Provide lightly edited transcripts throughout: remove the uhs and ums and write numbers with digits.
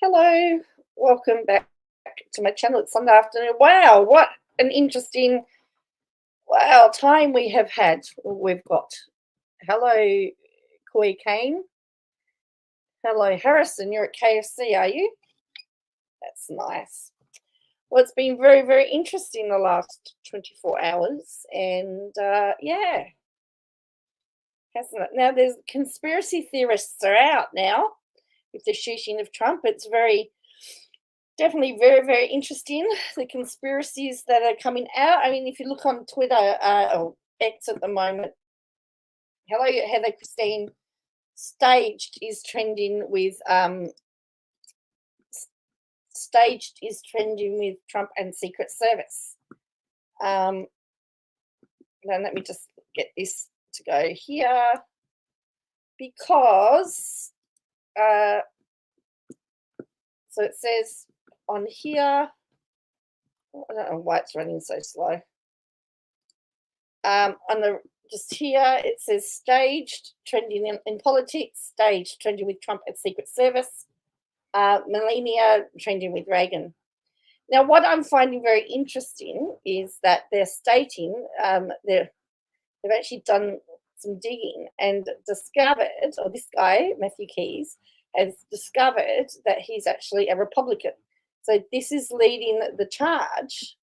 Hello, welcome back to my channel. It's Sunday afternoon. Wow, what an interesting time we have had. We've got hello, Koi Kane. Hello, Harrison. You're at KFC, are you? That's nice. Well, it's been very interesting the last 24 hours, and yeah, hasn't it? Now, there's conspiracy theorists are out now with the shooting of Trump. It's definitely very interesting, the conspiracies that are coming out. I mean, if you look on Twitter or X at the moment, hello Heather Christine, staged is trending with Trump and Secret Service. Now let me just get this to go here, because so it says on here, I don't know why it's running so slow. On the just here it says staged trending in politics, staged trending with Trump and Secret Service, Melania trending with Reagan. Now, what I'm finding very interesting is that they're stating they've actually done some digging and discovered, or this guy Matthew Keys has discovered, that he's actually a Republican. So this is leading the charge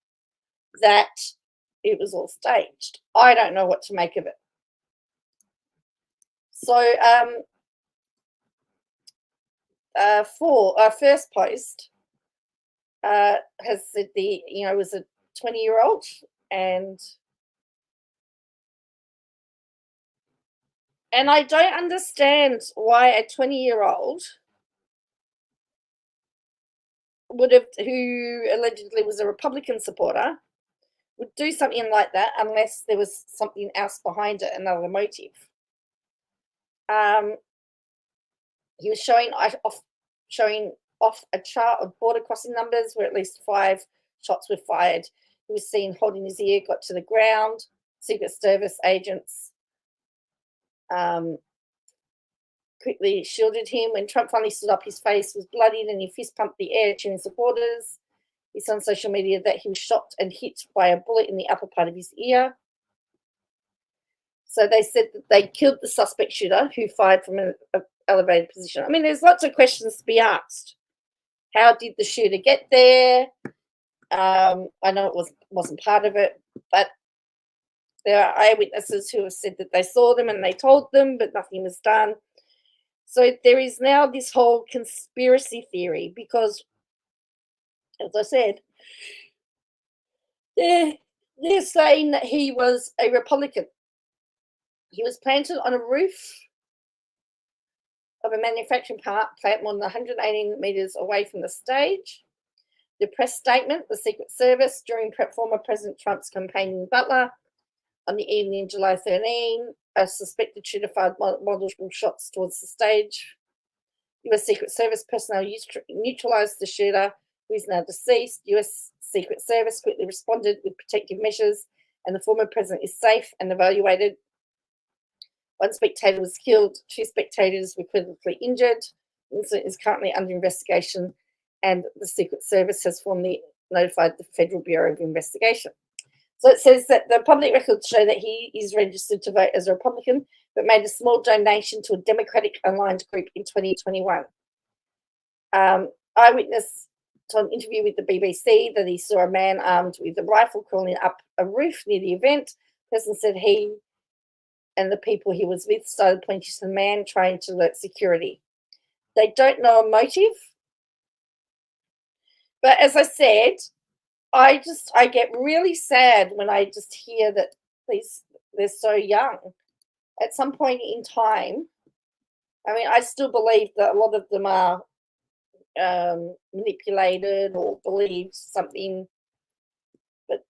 that it was all staged. I don't know what to make of it. So for our first post has said was a 20-year-old, and I don't understand why a 20-year-old who allegedly was a Republican supporter would do something like that unless there was something else behind it, another motive. He was showing off a chart of border crossing numbers where at least 5 shots were fired. He was seen holding his ear, got to the ground. Secret Service agents quickly shielded him. When Trump finally stood up, his face was bloodied and he fist pumped the air, cheering supporters. He said on social media that he was shot and hit by a bullet in the upper part of his ear. So they said that they killed the suspect shooter, who fired from an elevated position. I mean, there's lots of questions to be asked. How did the shooter get there? I know it wasn't part of it, but there are eyewitnesses who have said that they saw them and they told them, but nothing was done. So there is now this whole conspiracy theory because, as I said, they're saying that he was a Republican. He was planted on a roof of a manufacturing plant more than 118 meters away from the stage. The press statement, the Secret Service, during former President Trump's campaign in Butler on the evening of July 13, a suspected shooter fired multiple shots towards the stage. U.S. Secret Service personnel neutralized the shooter, who is now deceased. U.S. Secret Service quickly responded with protective measures, and the former president is safe and evaluated. 1 spectator was killed. 2 spectators were critically injured. The incident is currently under investigation, and the Secret Service has formally notified the Federal Bureau of Investigation. So it says that the public records show that he is registered to vote as a Republican, but made a small donation to a Democratic-aligned group in 2021. Eyewitness told an interview with the BBC that he saw a man armed with a rifle crawling up a roof near the event. The person said he and the people he was with started pointing to the man, trying to alert security. They don't know a motive. But as I said, I get really sad when I just hear that they're so young. At some point in time, I mean, I still believe that a lot of them are manipulated or believe something. But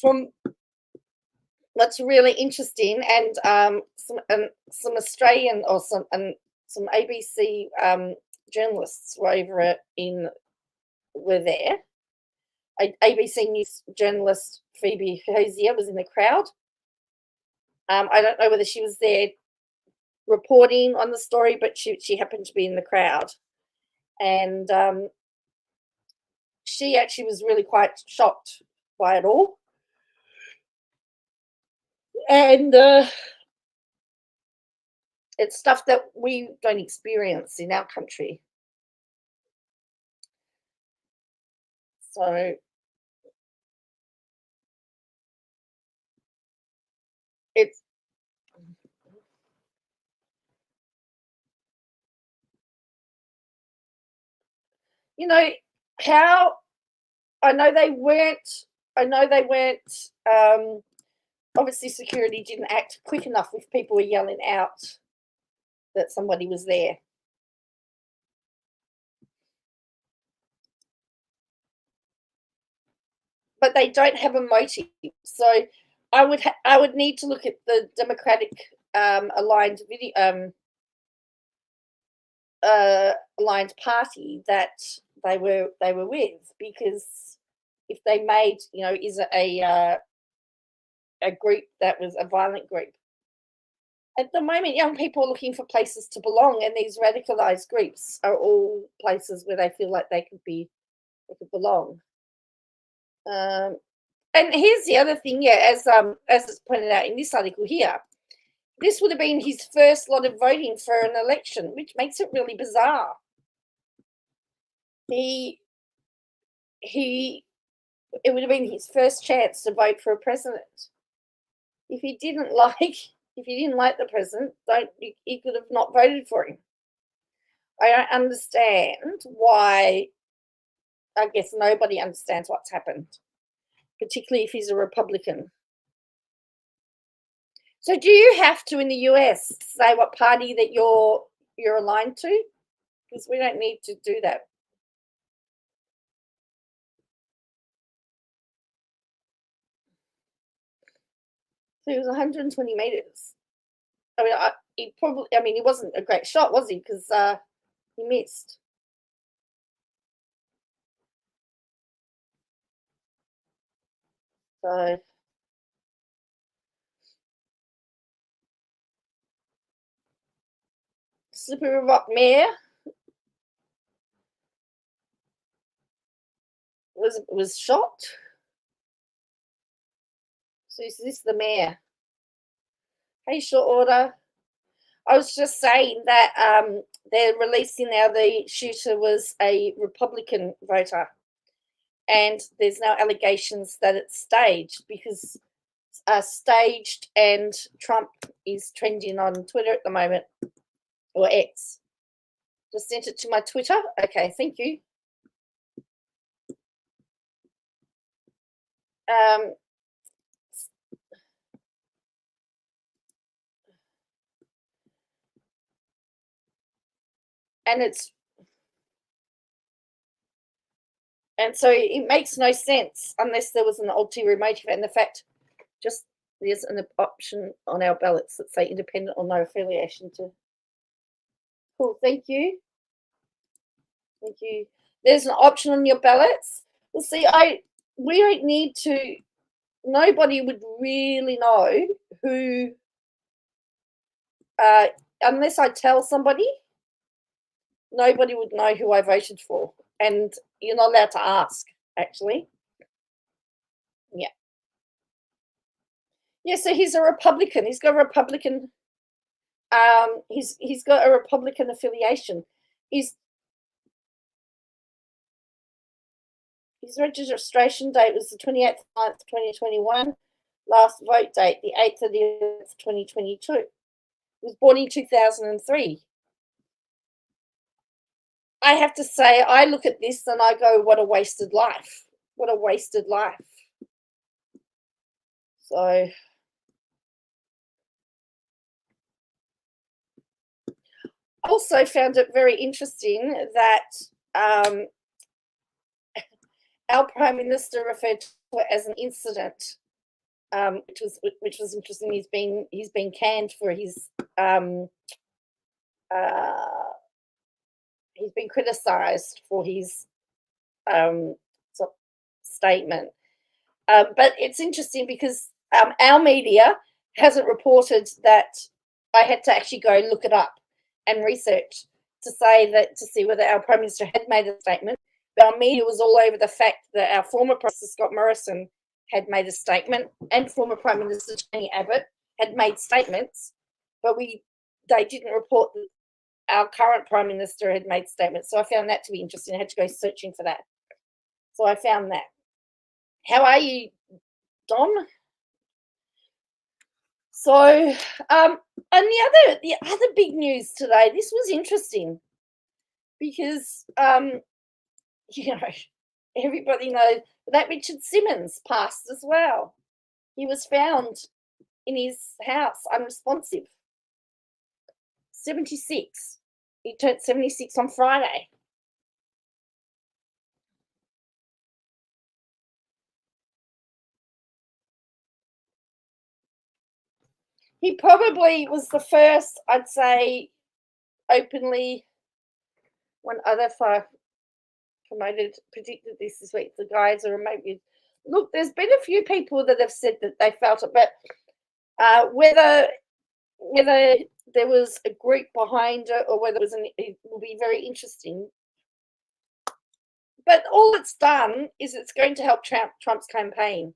from what's really interesting, and some Australian or some ABC journalists were there. ABC News journalist Phoebe Hosier was in the crowd. I don't know whether she was there reporting on the story, but she happened to be in the crowd. And she actually was really quite shocked by it all. And it's stuff that we don't experience in our country. So it's, you know, how I know they weren't, obviously security didn't act quick enough if people were yelling out that somebody was there. But they don't have a motive. So I would need to look at the Democratic aligned aligned party that they were with, because if they made, is it a group that was a violent group? At the moment, young people are looking for places to belong, and these radicalized groups are all places where they feel like they could belong. And here's the other thing, as it's pointed out in this article here, this would have been his first lot of voting for an election, which makes it really bizarre. It would have been his first chance to vote for a president. If he didn't like the president, he could have not voted for him. I don't understand why. I guess nobody understands what's happened, particularly if he's a Republican. So do you have to, in the US, say what party that you're aligned to? Because we don't need to do that. So it was 120 meters. I mean, he wasn't a great shot, was he? Because he missed. So Slippery Rock Mayor was shot. So is this the mayor? Hey, short order. I was just saying that they're releasing now the shooter was a Republican voter, and there's no allegations that it's staged, because staged and Trump is trending on Twitter at the moment, or X. Just sent it to my Twitter. Okay, thank you. And so it makes no sense unless there was an ulterior motive. And the fact, just there's an option on our ballots that say independent or no affiliation to. Cool, thank you. Thank you. There's an option on your ballots. Well, see, we don't need to. Nobody would really know who, unless I tell somebody. Nobody would know who I voted for, and you're not allowed to ask. Actually, yeah. Yeah, so he's a Republican. He's got a Republican. He's got a Republican affiliation. His registration date was the 28th of 9th, 2021. Last vote date, the 8th of the 11th, 2022. He was born in 2003. I have to say, I look at this and I go, what a wasted life. What a wasted life. So I also found it very interesting that our Prime Minister referred to it as an incident, which was interesting. He's been canned for his he's been criticised for his statement. But it's interesting because our media hasn't reported that. I had to actually go look it up and research to say that to see whether our Prime Minister had made a statement. But our media was all over the fact that our former Prime Minister Scott Morrison had made a statement, and former Prime Minister Tony Abbott had made statements, but they didn't report that our current Prime Minister had made statements. So I found that to be interesting. I had to go searching for that. So I found that. How are you, Don? So, and the other big news today, this was interesting because, everybody knows that Richard Simmons passed as well. He was found in his house, unresponsive. 76. He turned 76 on Friday. He probably was the first, I'd say, openly, when other predicted this week, the guys are maybe, look, there's been a few people that have said that they felt it, but whether there was a group behind it or whether it will be very interesting. But all it's done is it's going to help Trump's campaign.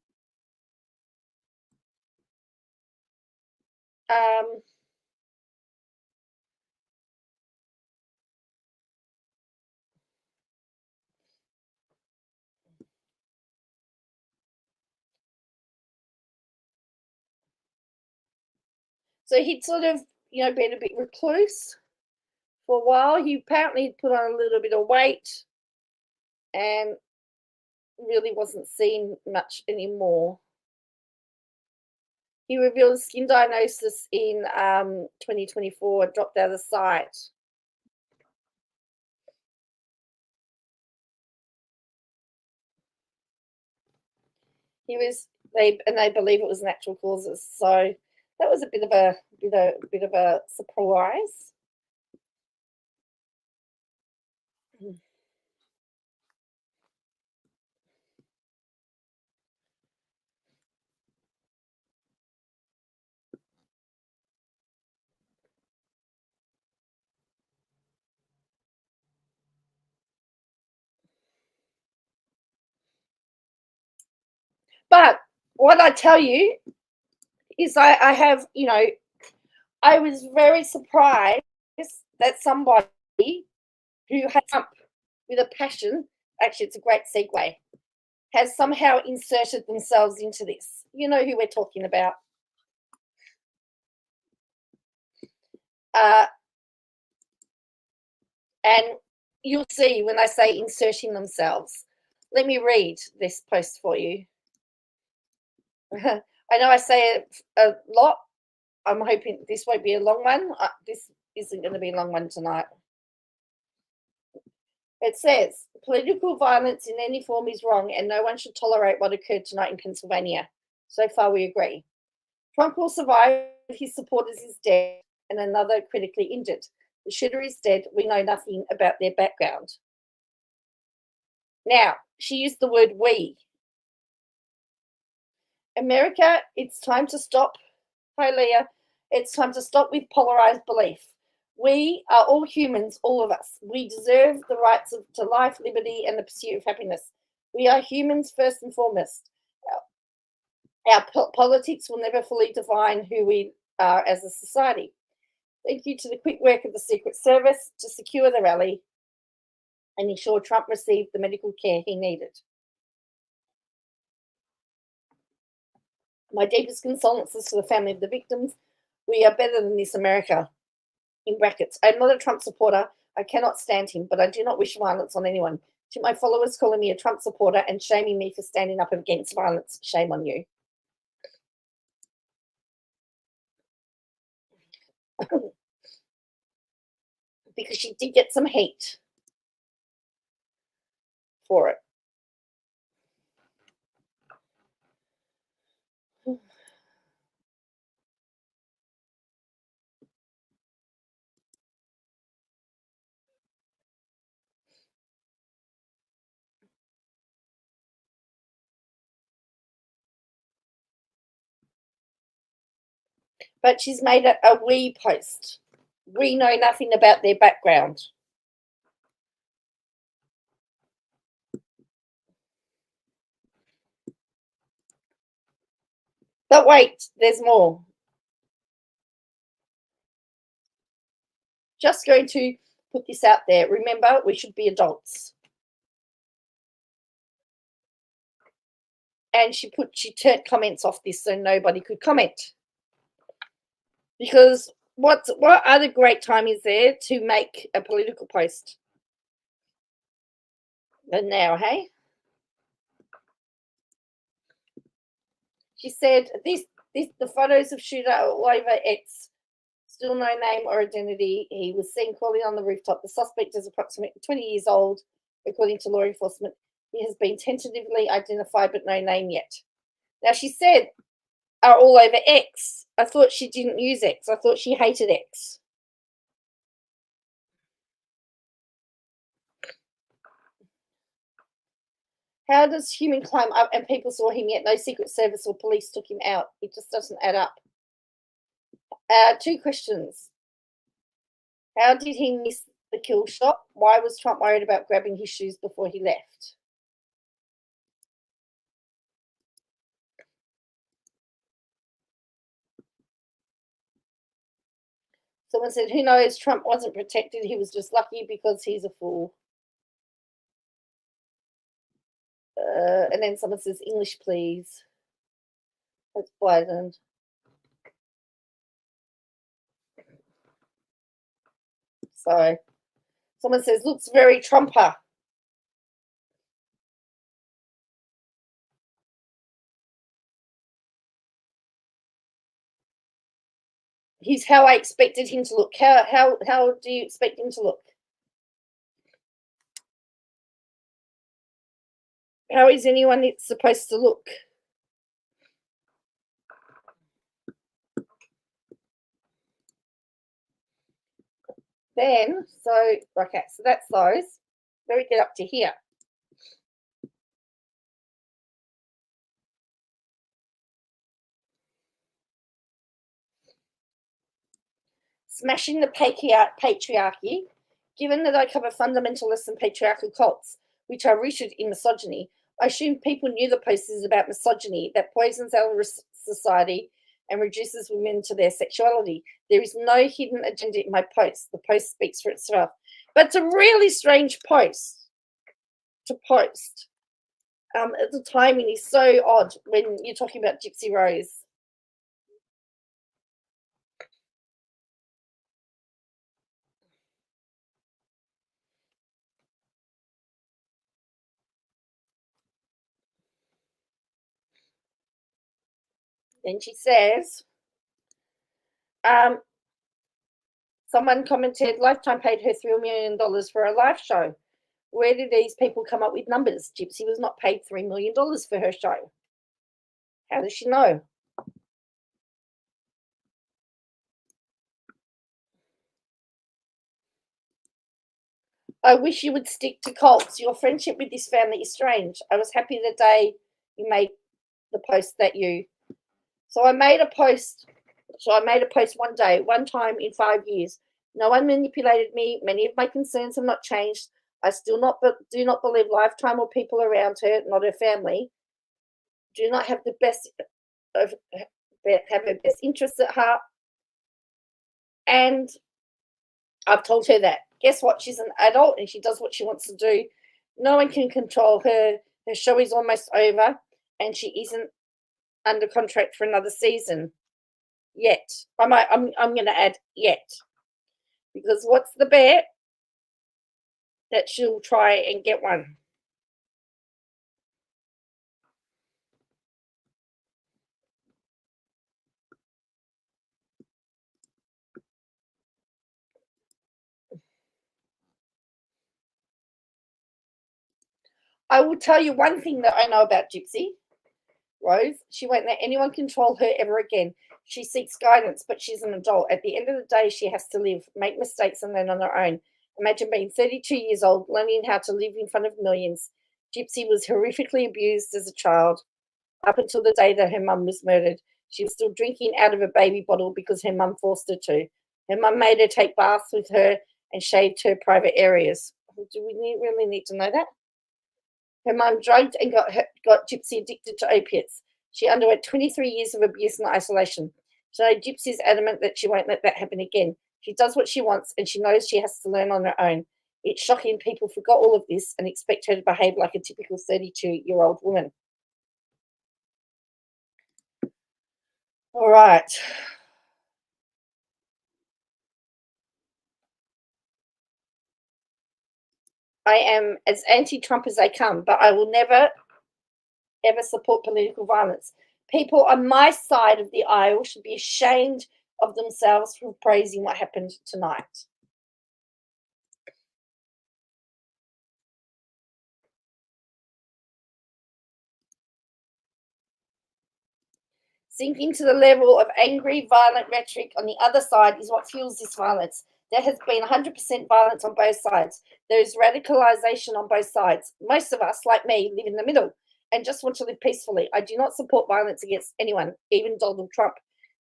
So he'd sort of, been a bit recluse for a while. He apparently put on a little bit of weight and really wasn't seen much anymore. He revealed a skin diagnosis in 2024, dropped out of sight. They believe it was natural causes. So that was a bit of a surprise. But what I tell you is I have, I was very surprised that somebody who had Trump with a passion, actually it's a great segue, has somehow inserted themselves into this. You know who we're talking about. And you'll see when I say inserting themselves. Let me read this post for you. I know I say it a lot. I'm hoping this won't be a long one. This isn't going to be a long one tonight. It says, political violence in any form is wrong and no one should tolerate what occurred tonight in Pennsylvania. So far, we agree. Trump will survive. His supporters is dead and another critically injured. The shooter is dead. We know nothing about their background. Now, she used the word we. America, it's time to stop. Hi, Leah. It's time to stop with polarized belief. We are all humans, all of us. We deserve the rights to life, liberty, and the pursuit of happiness. We are humans first and foremost. Our politics will never fully define who we are as a society. Thank you to the quick work of the Secret Service to secure the rally and ensure Trump received the medical care he needed. My deepest condolences to the family of the victims. We are better than this, America. In brackets, I'm not a Trump supporter. I cannot stand him, but I do not wish violence on anyone. To my followers calling me a Trump supporter and shaming me for standing up against violence, shame on you. Because she did get some hate for it. But she's made a we post. We know nothing about their background. But wait, there's more. Just going to put this out there. Remember, we should be adults. And she turned comments off this so nobody could comment. Because what other great time is there to make a political post than now, hey? She said the photos of shooter all over X. Still no name or identity. He was seen crawling on the rooftop. The suspect is approximately 20 years old, according to law enforcement. He has been tentatively identified, but no name yet. Now, she said, are all over X. I thought she didn't use X. I thought she hated X. How does human climb up and people saw him yet no Secret Service or police took him out? It just doesn't add up. 2 questions. How did he miss the kill shot? Why was Trump worried about grabbing his shoes before he left? Someone said, who knows, Trump wasn't protected. He was just lucky because he's a fool. And then someone says, English, please. That's Biden. So, someone says, looks very Trumper. He's how I expected him to look. How do you expect him to look? How is anyone supposed to look? Then, so that's those. Let me get up to here. Smashing the patriarchy. Given that I cover fundamentalist and patriarchal cults, which are rooted in misogyny, I assume people knew the post is about misogyny that poisons our society and reduces women to their sexuality. There is no hidden agenda in my post. The post speaks for itself. But it's a really strange post to post. The timing is so odd when you're talking about Gypsy Rose. Then she says, someone commented, Lifetime paid her $3 million for a live show. Where did these people come up with numbers? Gypsy was not paid $3 million for her show. How does she know? I wish you would stick to cults. Your friendship with this family is strange. I was happy the day you made the post that you. So I made a post one day, one time in 5 years. No one manipulated me. Many of my concerns have not changed. I still do not believe Lifetime or people around her, not her family, do not have her best interests at heart. And I've told her that. Guess what? She's an adult and she does what she wants to do. No one can control her. Her show is almost over and she isn't under contract for another season yet. I'm going to add yet, because what's the bet that she'll try and get one? I will tell you one thing that I know about Gypsy Rose. She won't let anyone control her ever again. She seeks guidance, but she's an adult. At the end of the day, she has to live, make mistakes, and learn on her own. Imagine being 32 years old, learning how to live in front of millions. Gypsy was horrifically abused as a child up until the day that her mum was murdered. She was still drinking out of a baby bottle because her mum forced her to. Her mum made her take baths with her and shaved her private areas. Do we really need to know that? Her mum drugged and got Gypsy addicted to opiates. She underwent 23 years of abuse and isolation. Today, Gypsy is adamant that she won't let that happen again. She does what she wants, and she knows she has to learn on her own. It's shocking people forgot all of this and expect her to behave like a typical 32-year-old woman. All right. I am as anti-Trump as they come, but I will never, ever support political violence. People on my side of the aisle should be ashamed of themselves for praising what happened tonight. Sinking to the level of angry, violent rhetoric on the other side is what fuels this violence. There has been 100% violence on both sides. There is radicalization on both sides. Most of us, like me, live in the middle and just want to live peacefully. I do not support violence against anyone, even Donald Trump,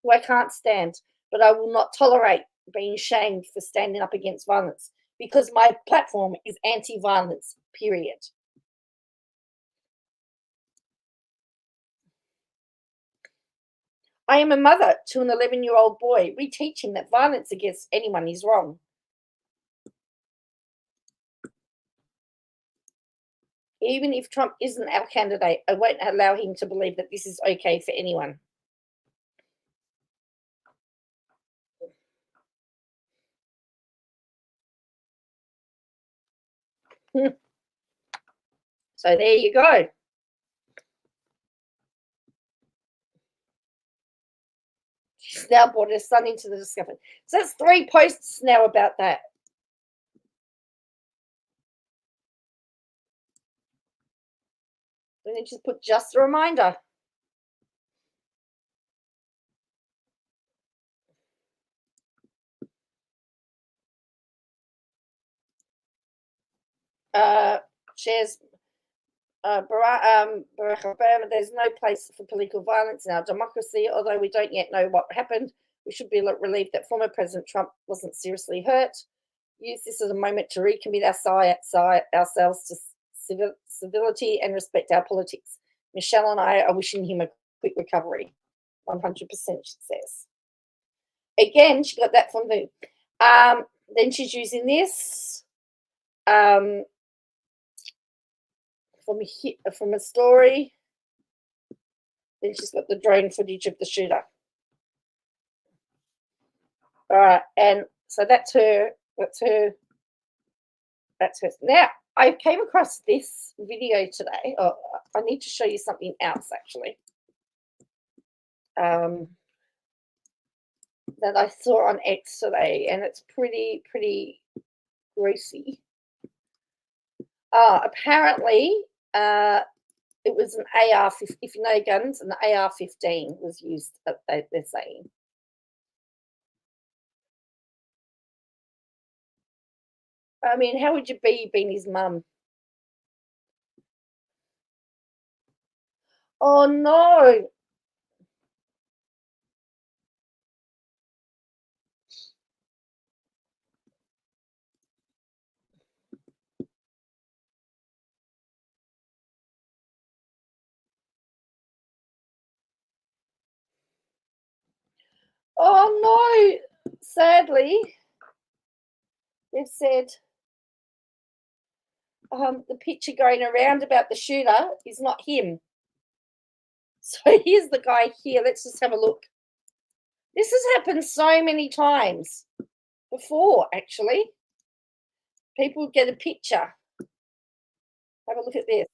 who I can't stand, but I will not tolerate being shamed for standing up against violence because my platform is anti-violence, period. I am a mother to an 11-year-old boy. We teach him that violence against anyone is wrong. Even if Trump isn't our candidate, I won't allow him to believe that this is okay for anyone. So there you go. She's now brought her son into the discussion. So that's 3 posts now about that. Let me just put just a reminder. Shares Barack Obama, there's no place for political violence in our democracy. Although we don't yet know what happened, we should be relieved that former President Trump wasn't seriously hurt. Use this as a moment to recommit ourselves to civility and respect our politics. Michelle and I are wishing him a quick recovery. 100%, she says. Again, she got that from the. Then she's using this from a story. Then she's got the drone footage of the shooter. All right, and so that's her. That's her. Now, I came across this video today. Oh, I need to show you something else, actually, that I saw on X today, and it's pretty greasy. Apparently, it was an AR, if you know guns, an AR-15 was used, they're saying. I mean, how would you be being his mum? Oh, no. Oh, no. Sadly, they've said the picture going around about the shooter is not him. So here's the guy here. Let's just have a look. This has happened so many times before, actually. People get a picture. Have a look at this.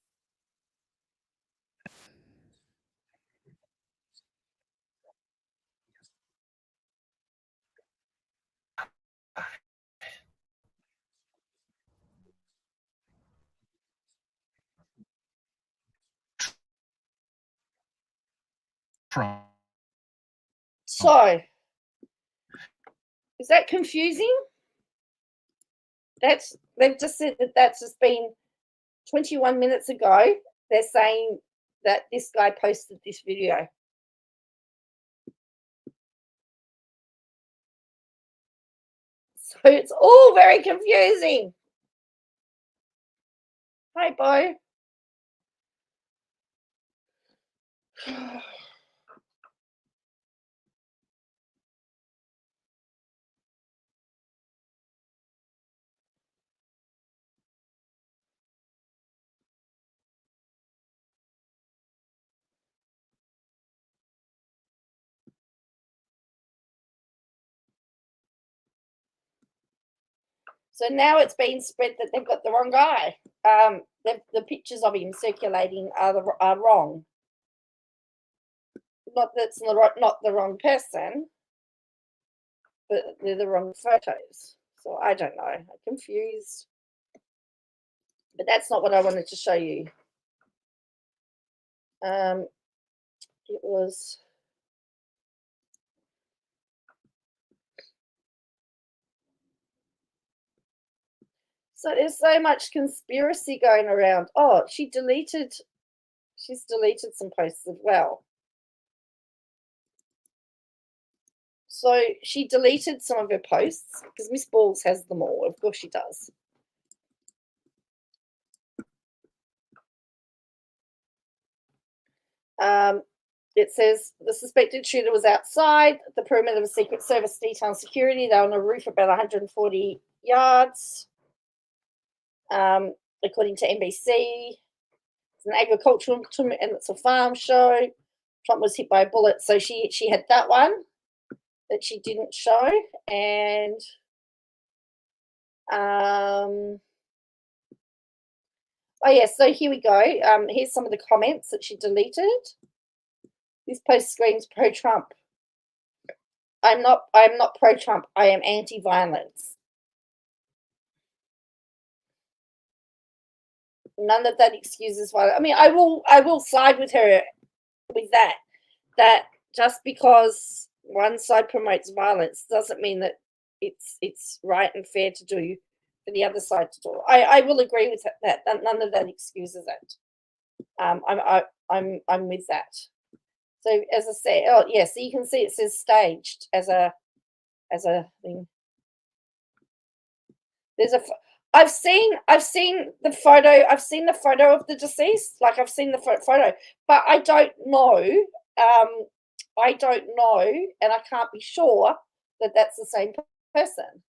So, is that confusing? They've just said that that's just been 21 minutes ago. They're saying that this guy posted this video. So it's all very confusing. Hi, Bo. So now it's been spread that they've got the wrong guy. The pictures of him circulating are wrong. Not that's not the wrong person, but they're the wrong photos. So I don't know. I'm confused. But that's not what I wanted to show you. It was. So there's so much conspiracy going around. Oh, she's deleted some posts as well. So she deleted some of her posts because Miss Balls has them all. Of course she does. It says the suspected shooter was outside the perimeter of Secret Service detail security. They're on a roof about 140 yards. According to NBC, it's an agricultural and it's a farm show. Trump was hit by a bullet, so she had that one that she didn't show, and oh yeah, so here we go. Here's some of the comments that she deleted. This post screams pro-Trump. I'm not pro-Trump. I am anti-violence. None of that excuses violence. I mean, I will side with her with that. That just because one side promotes violence doesn't mean that it's right and fair to do for the other side to do. I will agree with that. None of that excuses it. I'm with that. So as I say, oh yeah, so you can see it says staged as a thing. There's a. I've seen the photo. I've seen the photo of the deceased. Like I've seen the photo, but I don't know. I don't know, and I can't be sure that that's the same person.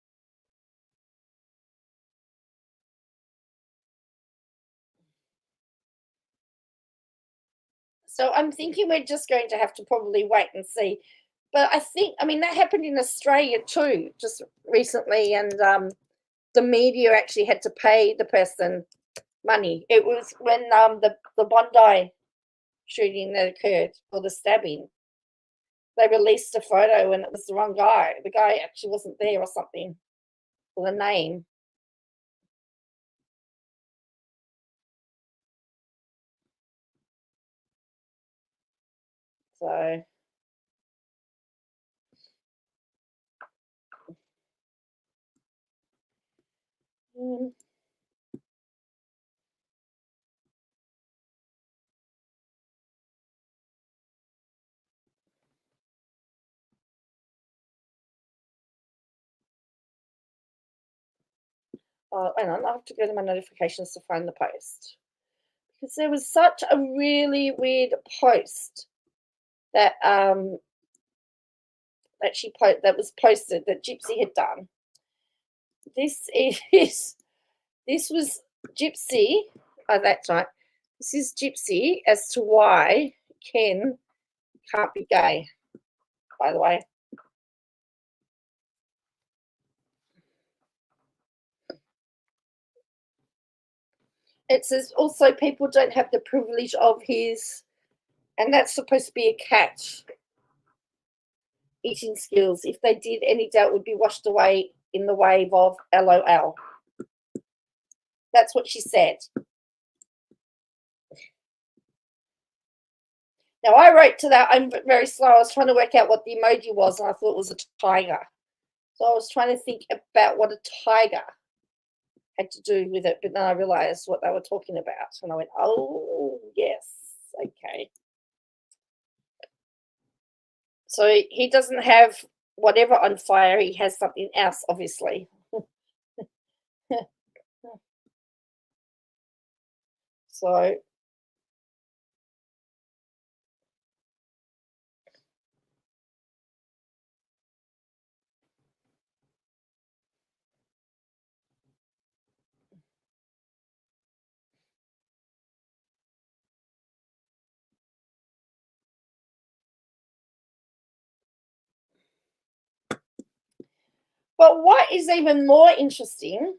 So I'm thinking we're just going to have to probably wait and see. But I mean, that happened in Australia too, just recently, and the media actually had to pay the person money. It was when the Bondi shooting that occurred, or the stabbing. They released a photo and it was the wrong guy. The guy actually wasn't there or something, or the name. So hang on, I have to go to my notifications to find the post. Because there was such a really weird post that that was posted that Gypsy had done. This was Gypsy. Oh, that's right. This is Gypsy as to why Ken can't be gay. By the way. It says also people don't have the privilege of his, and that's supposed to be a catch, eating skills. If they did, any doubt would be washed away in the wave of LOL. That's what she said. Now, I wrote to that. I'm very slow. I was trying to work out what the emoji was, and I thought it was a tiger. So I was trying to think about what a tiger had to do with it, but then I realized what they were talking about. And I went, oh, yes, okay. So he doesn't have whatever on fire. He has something else, obviously. So But what is even more interesting,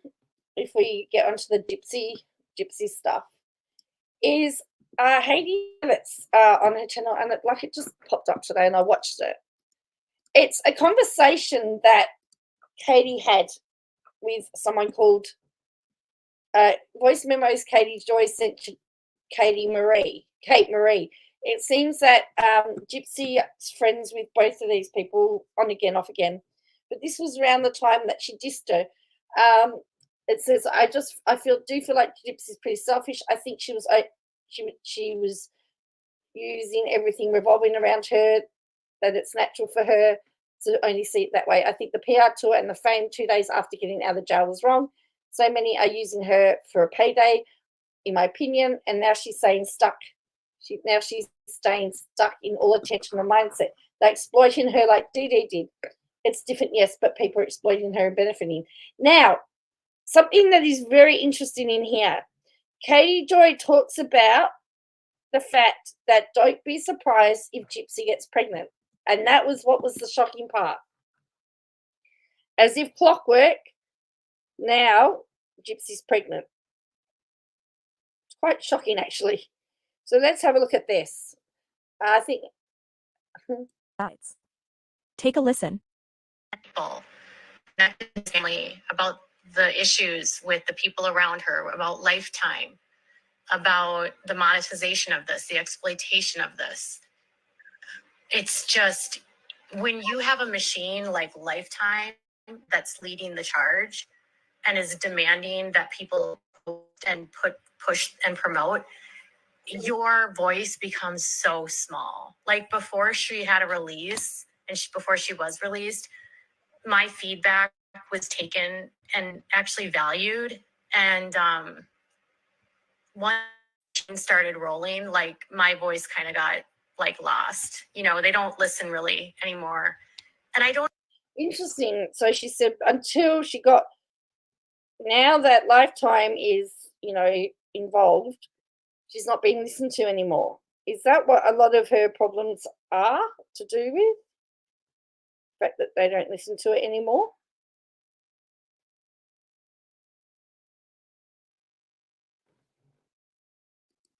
if we get onto the gypsy stuff, is Haiti Levitt's on her channel, and it just popped up today, and I watched it. It's a conversation that Katie had with someone called voice memos Katie Joy sent to Kate Marie. It seems that Gypsy is friends with both of these people on again, off again. But this was around the time that she dissed her. It says, I do feel like Gypsy's pretty selfish. I think she was using everything revolving around her, that it's natural for her to only see it that way. I think the PR tour and the fame 2 days after getting out of the jail was wrong. So many are using her for a payday, in my opinion, and now she's saying stuck. She's staying stuck in all attention and mindset. They're exploiting her like DD did. It's different, yes, but people are exploiting her and benefiting. Now, something that is very interesting in here, Katie Joy talks about the fact that don't be surprised if Gypsy gets pregnant. And that was what was the shocking part. As if clockwork, now Gypsy's pregnant. It's quite shocking, actually. So let's have a look at this. I think. Take a listen. People, family, about the issues with the people around her, about lifetime, about the monetization of this, the exploitation of this. It's just, when you have a machine like Lifetime that's leading the charge and is demanding that people and push and promote, your voice becomes so small. Like before she had a release and before she was released, my feedback was taken and actually valued. And once started rolling, like my voice kind of got like lost. You know, they don't listen really anymore. And I don't. Interesting. So she said until she got, now that Lifetime is, involved, she's not being listened to anymore. Is that what a lot of her problems are to do with? The fact that they don't listen to it anymore?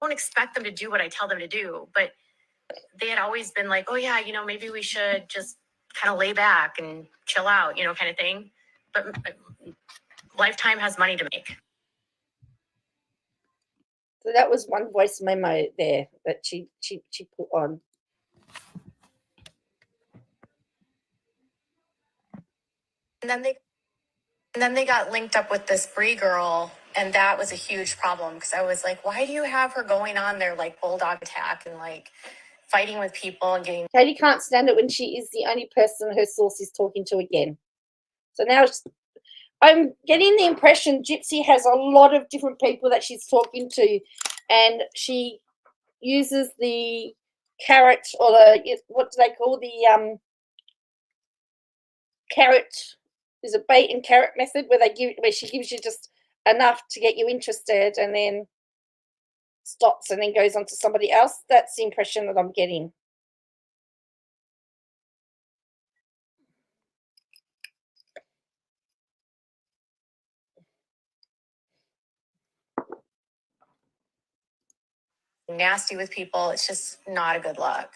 I don't expect them to do what I tell them to do, but they had always been like, oh yeah, maybe we should just kind of lay back and chill out, kind of thing. But Lifetime has money to make. So that was one voice memo there that she put on. And then they got linked up with this Bree girl, and that was a huge problem because I was like, why do you have her going on there like bulldog attack and like fighting with people and getting. Katie can't stand it when she is the only person her source is talking to again. So now I'm getting the impression Gypsy has a lot of different people that she's talking to, and she uses the carrot, or what do they call the carrot? Is a bait and carrot method where she gives you just enough to get you interested and then stops and then goes on to somebody else. That's the impression that I'm getting. Nasty with people, it's just not a good look.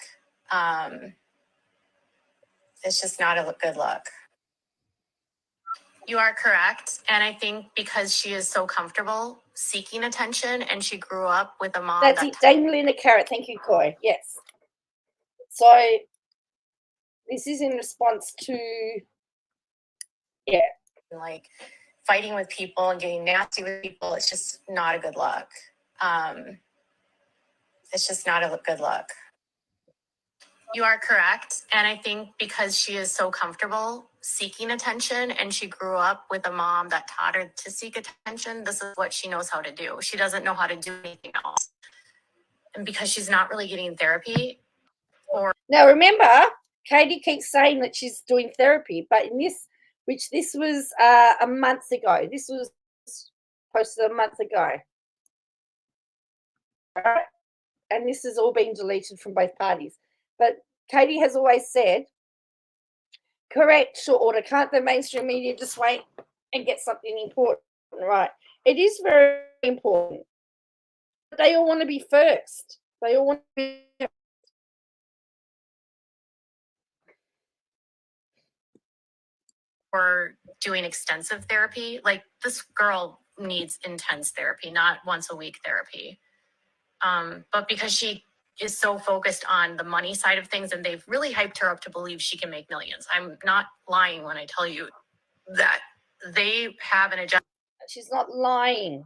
It's just not a good look. You are correct. And I think because she is so comfortable seeking attention and she grew up with a mom. That's it, dangling a carrot. Thank you, Coy. Yes. So this is in response to, like fighting with people and getting nasty with people. It's just not a good look. It's just not a good look. You are correct. And I think because she is so comfortable seeking attention and she grew up with a mom that taught her to seek attention, this is what she knows how to do. She doesn't know how to do anything else. And because she's not really getting therapy. Now, remember, Katie keeps saying that she's doing therapy, but this was a month ago. This was posted a month ago. All right? And this has all been deleted from both parties. But Katie has always said Correct, short order. Can't the mainstream media just wait and get something important right? It is very important. But they all want to be first. They all want to be. Or doing extensive therapy. Like, this girl needs intense therapy, not once a week therapy. But because she is so focused on the money side of things, and they've really hyped her up to believe she can make millions. I'm not lying when I tell you that they have an agenda. She's not lying.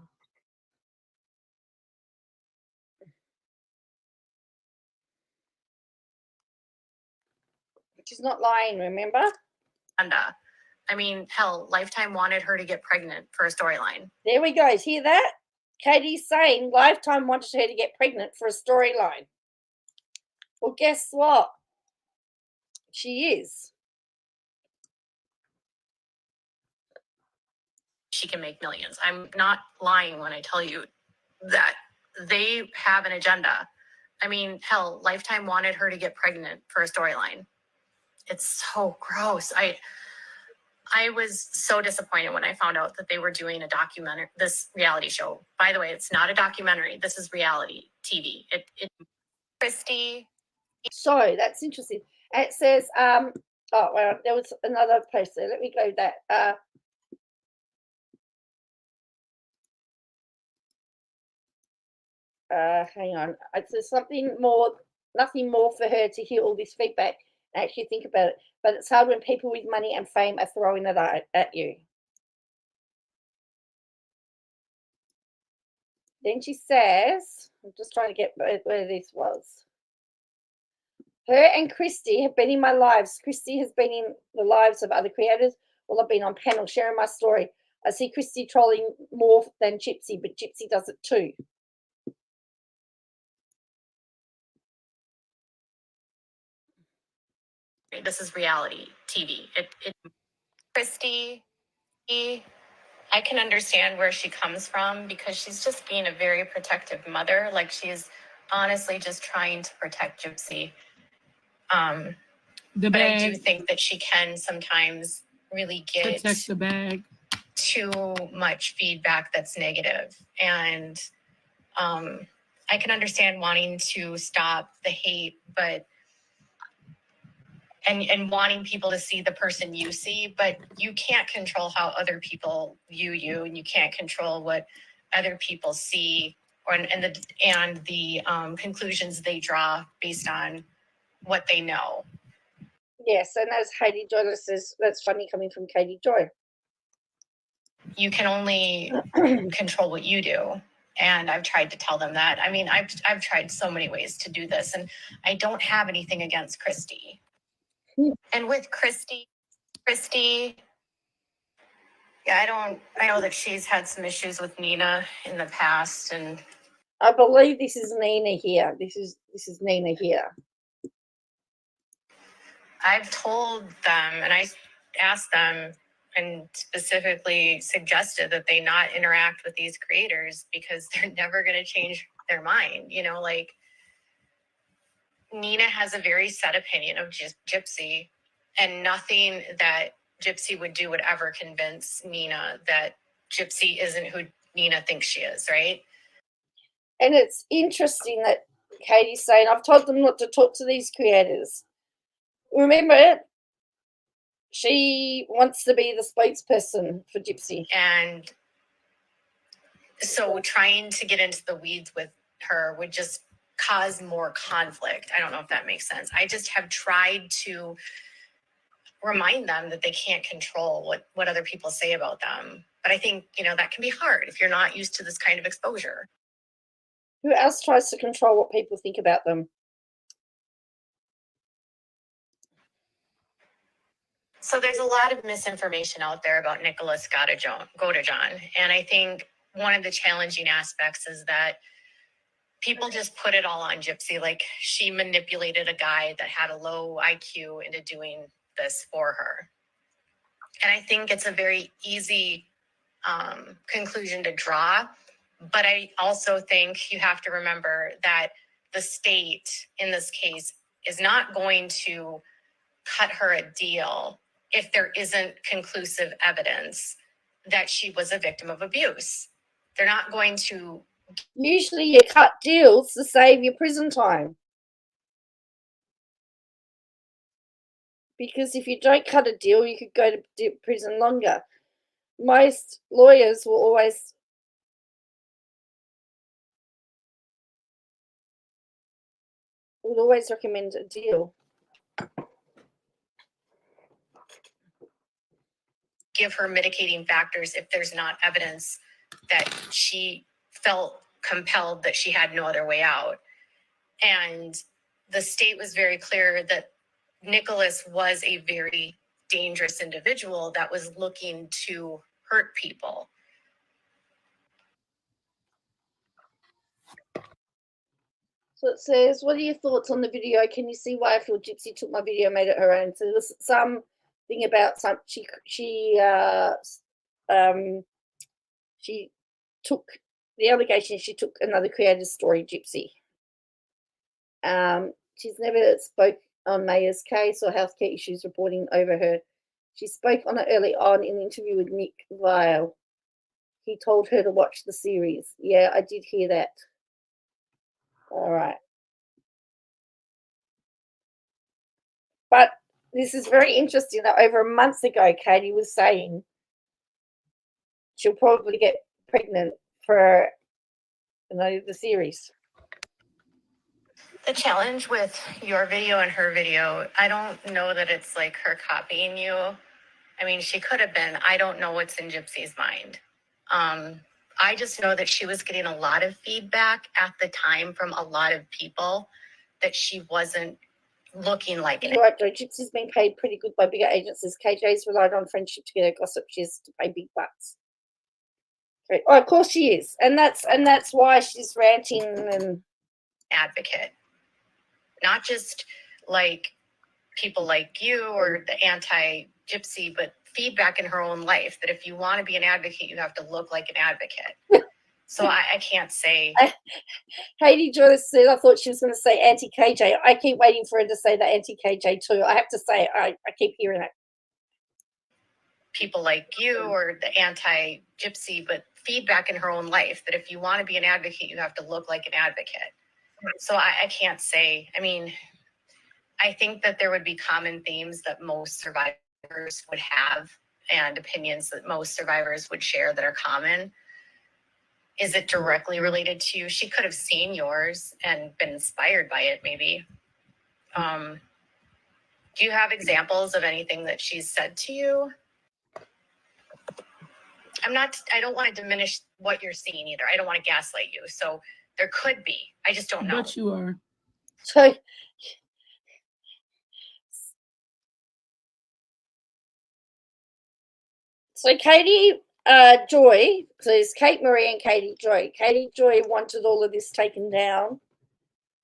She's not lying, remember? I mean, hell, Lifetime wanted her to get pregnant for a storyline. There we go. Hear that? Katie's saying Lifetime wanted her to get pregnant for a storyline. Well, guess what? She is. She can make millions. I'm not lying when I tell you that they have an agenda. I mean, hell, Lifetime wanted her to get pregnant for a storyline. It's so gross. I was so disappointed when I found out that they were doing a documentary, this reality show. By the way, it's not a documentary. This is reality TV. Christy. So that's interesting. It says, oh, well, there was another post there. Let me go that. Hang on. There's something more, nothing more for her to hear all this feedback and actually think about it. But it's hard when people with money and fame are throwing it at you. Then she says, I'm just trying to get where this was. Her and Christy have been in my lives. Christy has been in the lives of other creators. Well, I've been on panel sharing my story. I see Christy trolling more than Gypsy, but Gypsy does it too. This is reality TV. Christy, I can understand where she comes from, because she's just being a very protective mother. Like, she's honestly just trying to protect Gypsy. But I do think that she can sometimes really get protect the bag. Too much feedback that's negative. And I can understand wanting to stop the hate, but and wanting people to see the person you see, but you can't control how other people view you, and you can't control what other people see, and the conclusions they draw based on what they know. Yes, and as Katie Joy says, that's funny coming from Katie Joy. You can only control what you do. And I've tried to tell them that. I mean, I've tried so many ways to do this, and I don't have anything against Christy. And with Christy, yeah, I know that she's had some issues with Nina in the past, and I believe this is Nina here. This is Nina here. I've told them, and I asked them and specifically suggested that they not interact with these creators, because they're never going to change their mind. You know, like, Nina has a very set opinion of Gypsy, and nothing that Gypsy would do would ever convince Nina that Gypsy isn't who Nina thinks she is, right? And it's interesting that Katie's saying, I've told them not to talk to these creators. Remember, she wants to be the spokesperson for Gypsy. And so trying to get into the weeds with her would just cause more conflict. I don't know if that makes sense. I just have tried to remind them that they can't control what other people say about them. But I think, that can be hard if you're not used to this kind of exposure. Who else tries to control what people think about them? So there's a lot of misinformation out there about Nicholas Godejohn. And I think one of the challenging aspects is that people just put it all on Gypsy. Like, she manipulated a guy that had a low IQ into doing this for her. And I think it's a very easy conclusion to draw. But I also think you have to remember that the state, in this case, is not going to cut her a deal if there isn't conclusive evidence that she was a victim of abuse. They're not going to. Usually you cut deals to save your prison time. Because if you don't cut a deal, you could go to prison longer. Most lawyers will always recommend a deal. Give her mitigating factors if there's not evidence that she felt compelled that she had no other way out. And the state was very clear that Nicholas was a very dangerous individual that was looking to hurt people. So it says, what are your thoughts on the video? Can you see why I feel Gypsy took my video and made it her own? So there's something about she took the allegation she took another creator's story, Gypsy. She's never spoke on Maya's case or healthcare issues reporting over her. She spoke on it early on in an interview with Nick Vial. He told her to watch the series. Yeah, I did hear that. All right. But this is very interesting that over a month ago, Katie was saying she'll probably get pregnant for the series. The challenge with your video and her video, I don't know that it's like her copying you. I mean, she could have been. I don't know what's in Gypsy's mind. I just know that she was getting a lot of feedback at the time from a lot of people that she wasn't looking like it. Right, Joe. Gypsy's been paid pretty good by bigger agencies. KJ's relied on friendship to get her gossip. She has to pay big bucks. Okay. Oh, of course she is, and that's why she's ranting and advocate, not just like people like you or the anti-Gypsy, but feedback in her own life that if you want to be an advocate, you have to look like an advocate. So I can't say. Katie Joyce said, I thought she was going to say anti-KJ. I keep waiting for her to say that anti-KJ too. I have to say, I keep hearing it. People like you or the anti-Gypsy, but feedback in her own life that if you want to be an advocate, you have to look like an advocate. So I can't say. I mean, I think that there would be common themes that most survivors would have and opinions that most survivors would share that are common. Is it directly related to you? She could have seen yours and been inspired by it, maybe. Do you have examples of anything that she's said to you? I don't want to diminish what you're seeing either. I don't want to gaslight you. So there could be. I just don't know. But you are. So Katie Joy, so it's Kate Marie and Katie Joy. Katie Joy wanted all of this taken down.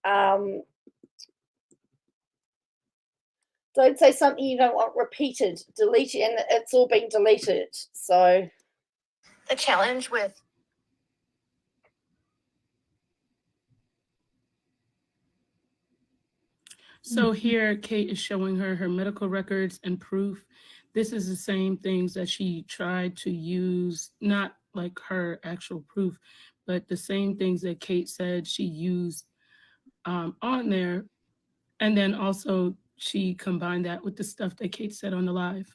Don't say something you don't want repeated. Delete it, and it's all been deleted. So the challenge with So here Kate is showing her medical records and proof. This is the same things that she tried to use, not like her actual proof, but the same things that Kate said she used on there. And then also she combined that with the stuff that Kate said on the live.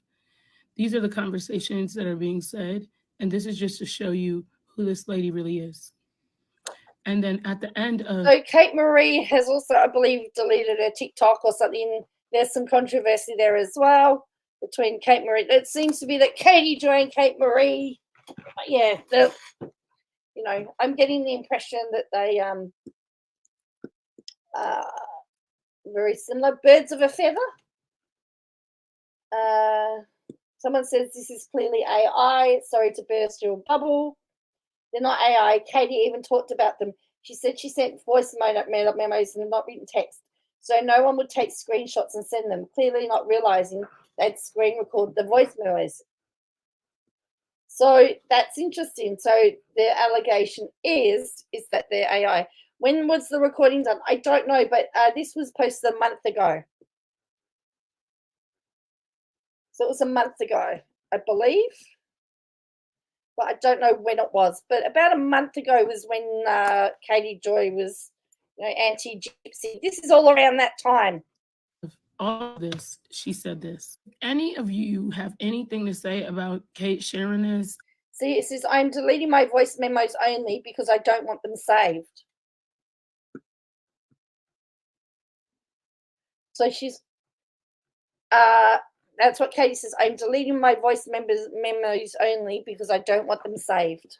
These are the conversations that are being said. And this is just to show you who this lady really is. And then at the end of... So Kate Marie has also, I believe, deleted her TikTok or something. There's some controversy there as well between Kate Marie. It seems to be that Katie joined Kate Marie. Yeah, I'm getting the impression that they very similar. Birds of a feather. Someone says this is clearly AI. Sorry to burst your bubble. They're not AI. Katie even talked about them. She said she sent voice memos and not written text. So no one would take screenshots and send them, clearly not realizing they'd screen record the voice memos. So that's interesting. So their allegation is that they're AI. When was the recording done? I don't know, but this was posted a month ago. So it was a month ago, I believe. But I don't know when it was. But about a month ago was when Katie Joy was, anti-gypsy. This is all around that time. All of this, she said this. Any of you have anything to say about Kate sharing this? See, it says, I'm deleting my voice memos only because I don't want them saved. So she's, that's what Katie says. I'm deleting my voice memos only because I don't want them saved.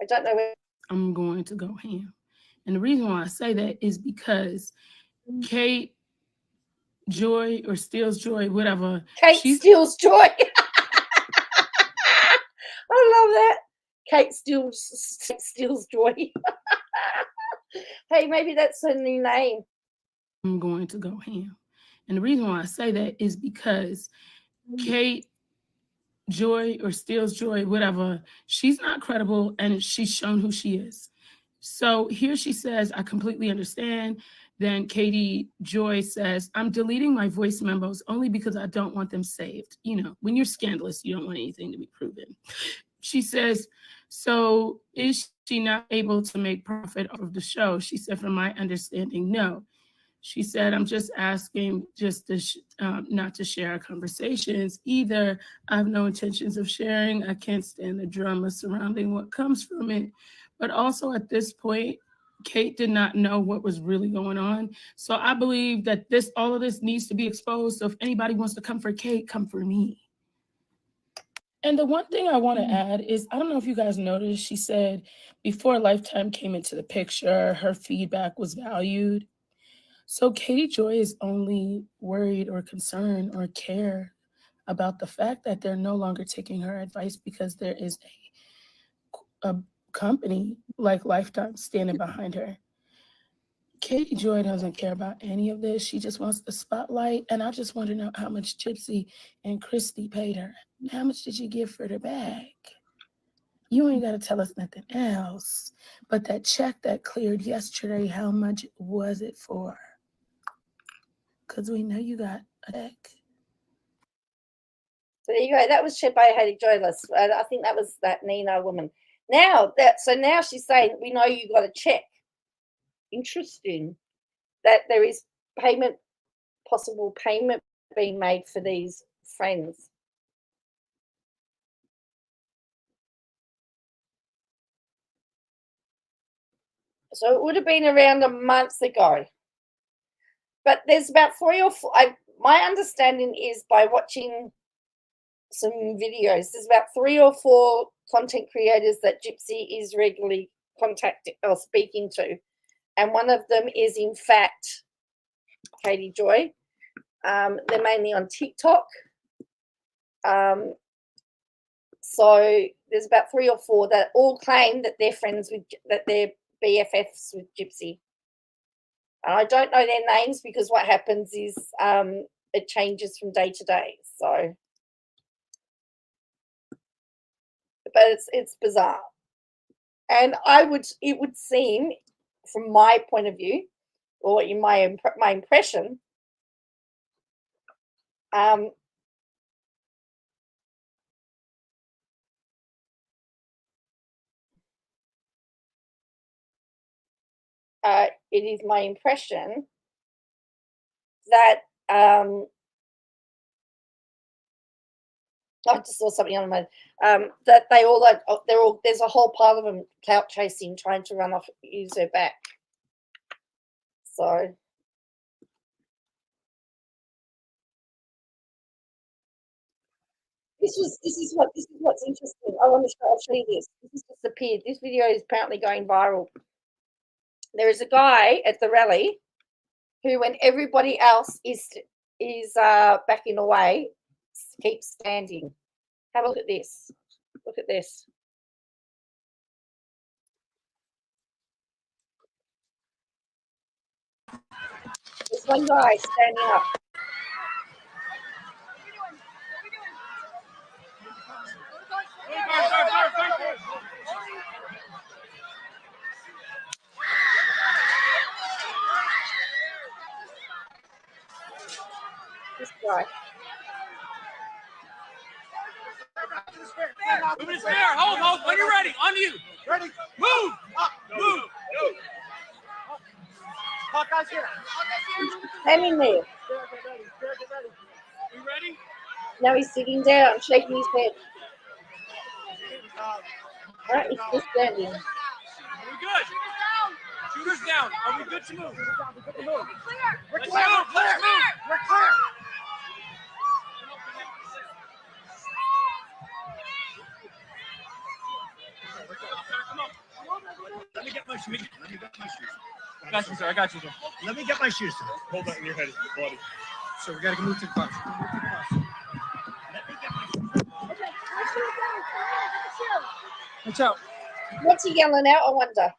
I don't know where. I'm going to go ham. And the reason why I say that is because Kate Joy or Steals Joy, whatever. Kate steals joy. I love that. Kate steals joy. Hey, maybe that's her new name. I'm going to go ham. And the reason why I say that is because Kate Joy or Steals Joy, whatever, she's not credible and she's shown who she is. So here she says, I completely understand. Then Katie Joy says, I'm deleting my voice memos only because I don't want them saved. You know, when you're scandalous, you don't want anything to be proven. She says, so is she not able to make profit off of the show? She said, from my understanding, no. She said, I'm just asking just to not to share our conversations either. I have no intentions of sharing. I can't stand the drama surrounding what comes from it. But also at this point, Kate did not know what was really going on. So I believe that all of this needs to be exposed. So if anybody wants to come for Kate, come for me. And the one thing I want to add is, I don't know if you guys noticed, she said before Lifetime came into the picture, her feedback was valued. So Katie Joy is only worried or concerned or care about the fact that they're no longer taking her advice because there is a company like Lifetime standing behind her. Katie Joy doesn't care about any of this. She just wants the spotlight. And I just want to know how much Gypsy and Christy paid her. How much did you give for the bag? You ain't got to tell us nothing else. But that check that cleared yesterday, how much was it for? Because we know you got a check. So there you go. That was shared by Katie Joyless. I think that was that Nina woman. Now she's saying, we know you got a check. Interesting that there is possible payment being made for these friends. So it would have been around a month ago. But there's about 3 or 4. My understanding is by watching some videos, there's about 3 or 4 content creators that Gypsy is regularly contacting or speaking to. And one of them is, in fact, Katie Joy. They're mainly on TikTok. So there's about 3 or 4 that all claim that they're friends with, that they're BFFs with Gypsy. And I don't know their names because what happens is it changes from day to day. So, but it's bizarre. And it would seem, from my point of view, or in my impression, it is my impression that I just saw something on my that there's a whole pile of them clout chasing, trying to run off, use her back. So this is what's interesting. I'll show you this. This has just appeared. This video is apparently going viral. There is a guy at the rally who, when everybody else is backing away, keeps standing. Have a look at this. Look at this. There's one guy standing up. This guy. Moving is fair. Hold. When you're ready, on you. Ready. Move. Move. Hawkeye's here. Standing there. You ready? Now he's sitting down, shaking his head. Right, he's still standing. Are we good? Shooters down. Are we good to move? Let's move. Let's move. We're clear. Let me get my shoes. I got you, sir. Let me get my shoes. Hold that in your head, buddy. So we got to move to the bus. Let me get my shoes. Watch out. What's he yelling out, I wonder?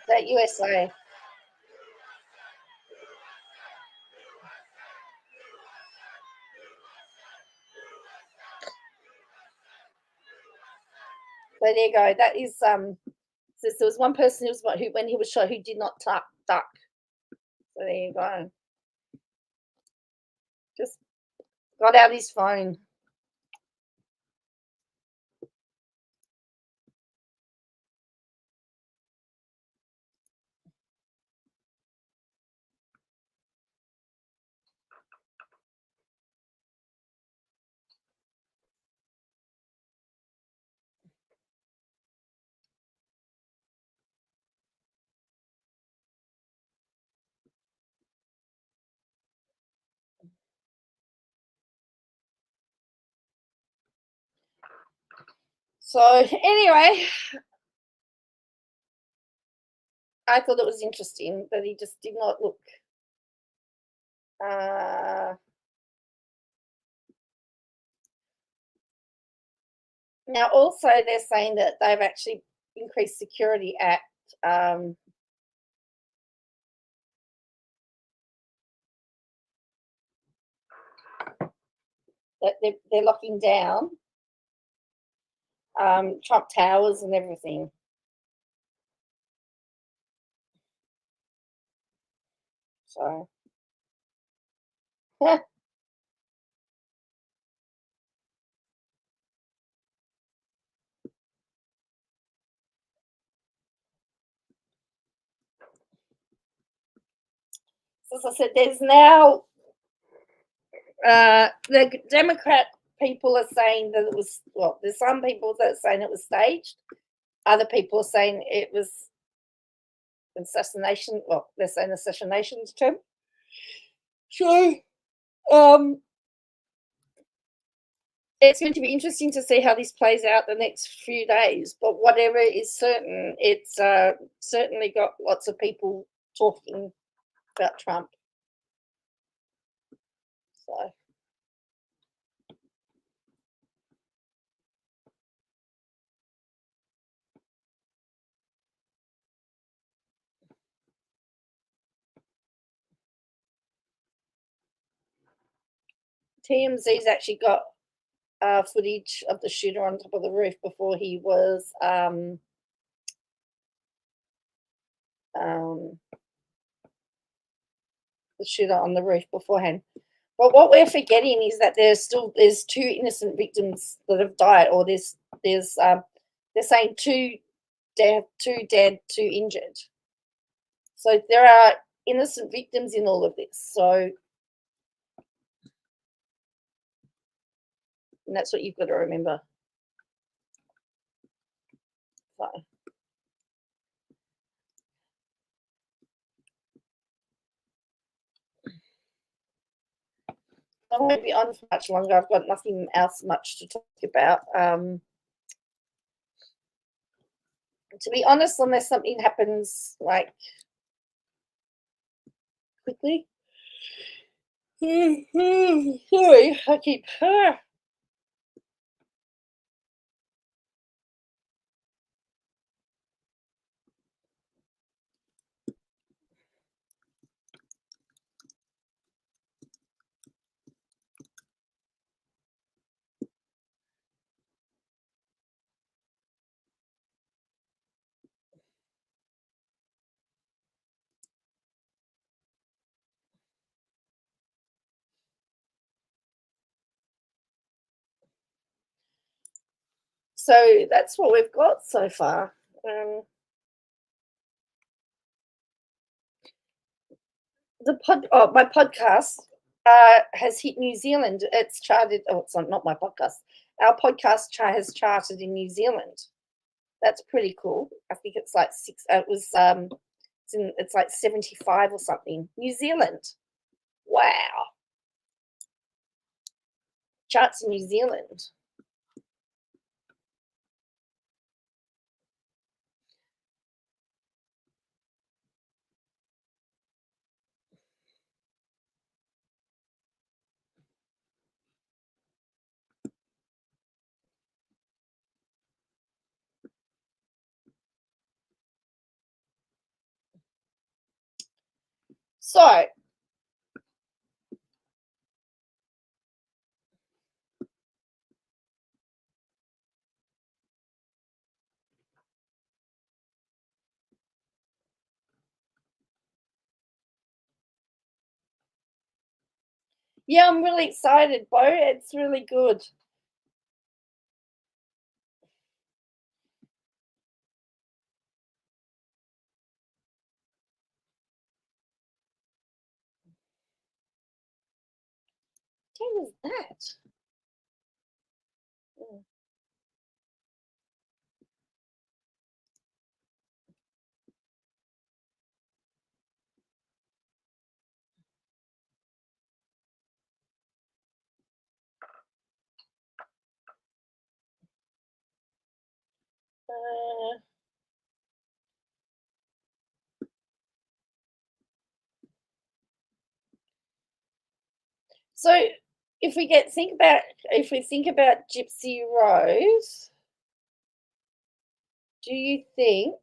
That USA. So there you go. That is so there was one person who when he was shot who did not duck. So there you go. Just got out his phone. So anyway, I thought it was interesting that he just did not look. Now, also, they're saying that they've actually increased security at that they're locking down Trump Towers and everything. So, as I said, there's now the Democrat people are saying that it was, well, there's some people that are saying it was staged. Other people are saying it was assassination. Well, they're saying assassination term. So, it's going to be interesting to see how this plays out the next few days. But whatever is certain, it's certainly got lots of people talking about Trump. So. TMZ's actually got footage of the shooter on top of the roof before he was the shooter on the roof beforehand. But what we're forgetting is that there's 2 innocent victims that have died, or there's they're saying 2 dead, 2 injured. So there are innocent victims in all of this. So, and that's what you've got to remember. So. I won't be on for much longer. I've got nothing else much to talk about. To be honest, unless something happens like quickly. Sorry, I keep. So that's what we've got so far. My podcast has hit New Zealand. It's charted. Oh, it's not my podcast. Our podcast has charted in New Zealand. That's pretty cool. I think it's like six. It's like 75 or something. New Zealand. Wow. Charts in New Zealand. So, yeah, I'm really excited, Bo. It's really good. What is that? So if we think about Gypsy Rose, do you think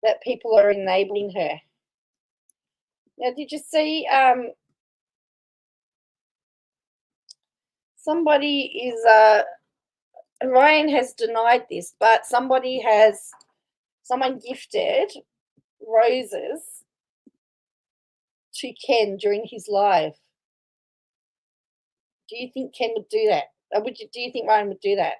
that people are enabling her? Now, did you see somebody is Ryan has denied this, but someone gifted roses to Ken during his live. Do you think Ken would do that? Or do you think Ryan would do that?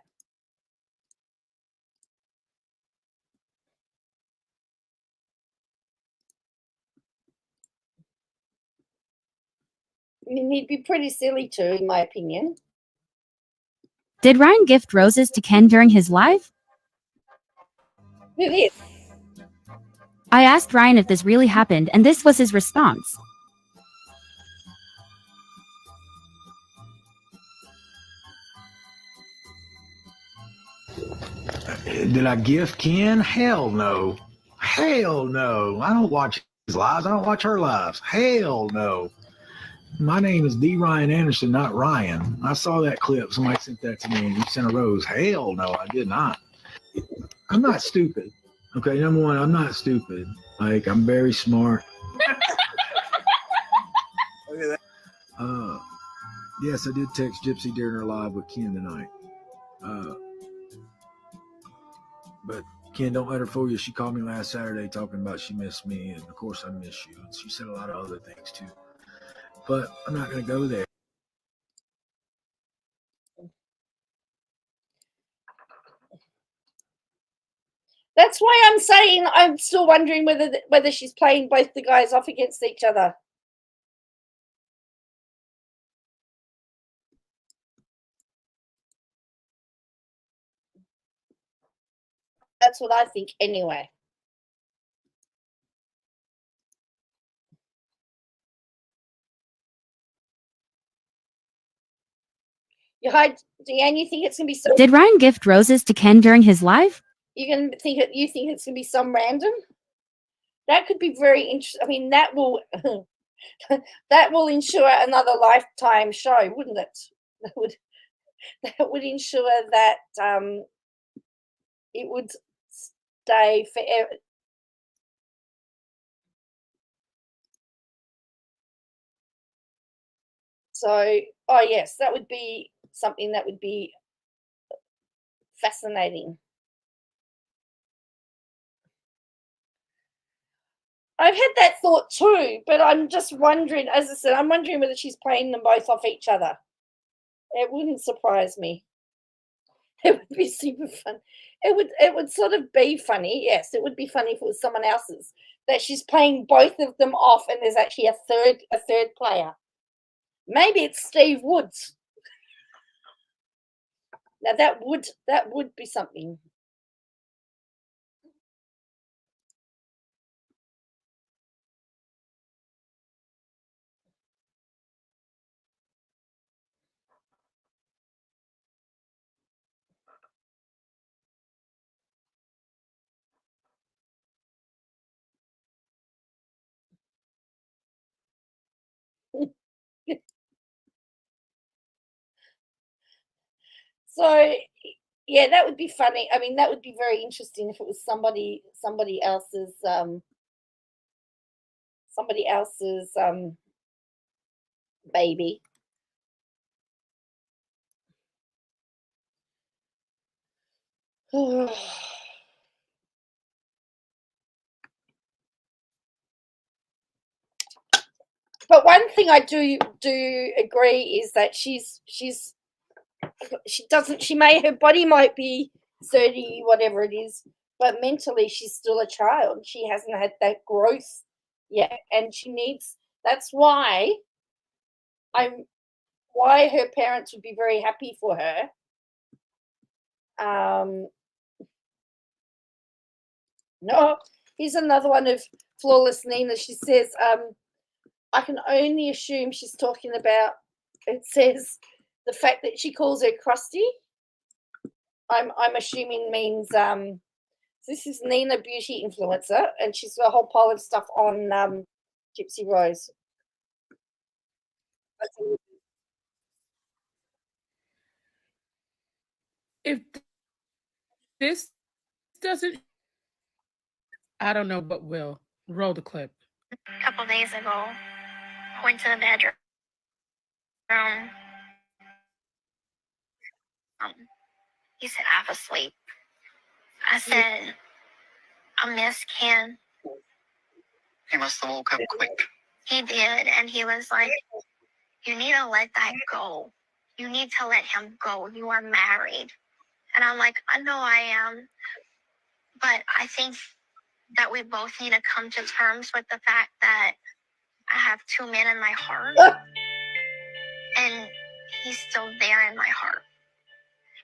I mean, he'd be pretty silly too, in my opinion. Did Ryan gift roses to Ken during his live? Who is? I asked Ryan if this really happened, and this was his response. Did I gift Ken? Hell no. Hell no. I don't watch his lives. I don't watch her lives. Hell no. My name is D. Ryan Anderson, not Ryan. I saw that clip. Somebody sent that to me and you sent a rose. Hell no, I did not. I'm not stupid. Okay, number one, I'm not stupid. Like, I'm very smart. Look at that. Yes, I did text Gypsy during her live with Ken tonight. But Ken, don't let her fool you. She called me last Saturday talking about she missed me, and of course I miss you. And she said a lot of other things too. But I'm not going to go there. That's why I'm saying I'm still wondering whether she's playing both the guys off against each other. That's what I think anyway. Deanne, you think it's gonna be so? Did Ryan gift roses to Ken during his live? You think it's gonna be some random? That could be very interesting. I mean, that will that will ensure another lifetime show, wouldn't it? That would ensure that it would stay forever. So, oh yes, that would be something that would be fascinating. I've had that thought too, but I'm just wondering, as I said, I'm wondering whether she's playing them both off each other. It wouldn't surprise me. It would be super fun. It would sort of be funny. Yes, it would be funny if it was someone else's. That she's playing both of them off, and there's actually a third player. Maybe it's Steve Woods. Now that would be something. So yeah, that would be funny. I mean, that would be very interesting if it was somebody else's baby. But one thing I do agree is that she may, her body might be 30, whatever it is, but mentally she's still a child. She hasn't had that growth yet, and that's why her parents would be very happy for her. No, here's another one of Flawless Nina. She says, I can only assume she's talking about, it says, the fact that she calls her crusty. I'm assuming means this is Nina Beauty Influencer, and she's got a whole pile of stuff on Gypsy Rose. If this doesn't, I don't know what will. Roll the clip. A couple days ago, went to the bedroom. He said, I was asleep. I said, I miss Ken. He must have woke up quick. He did, and he was like, you need to let that go. You need to let him go. You are married. And I'm like, I know I am. But I think that we both need to come to terms with the fact that I have two men in my heart. And he's still there in my heart.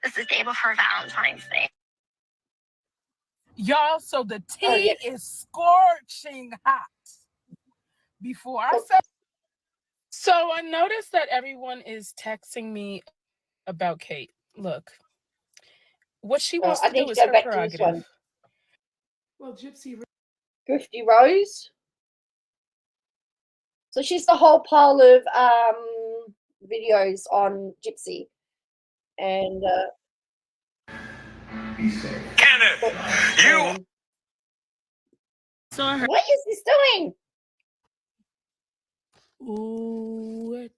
This is the day before Valentine's Day. Y'all, so the tea is scorching hot. Before I say, so I noticed that everyone is texting me about Kate. Look, what she wants to do is her prerogative. Well, Thrifty Rose. So she's the whole pile of videos on Gypsy, and Kenneth, you. So what is this doing? Ooh,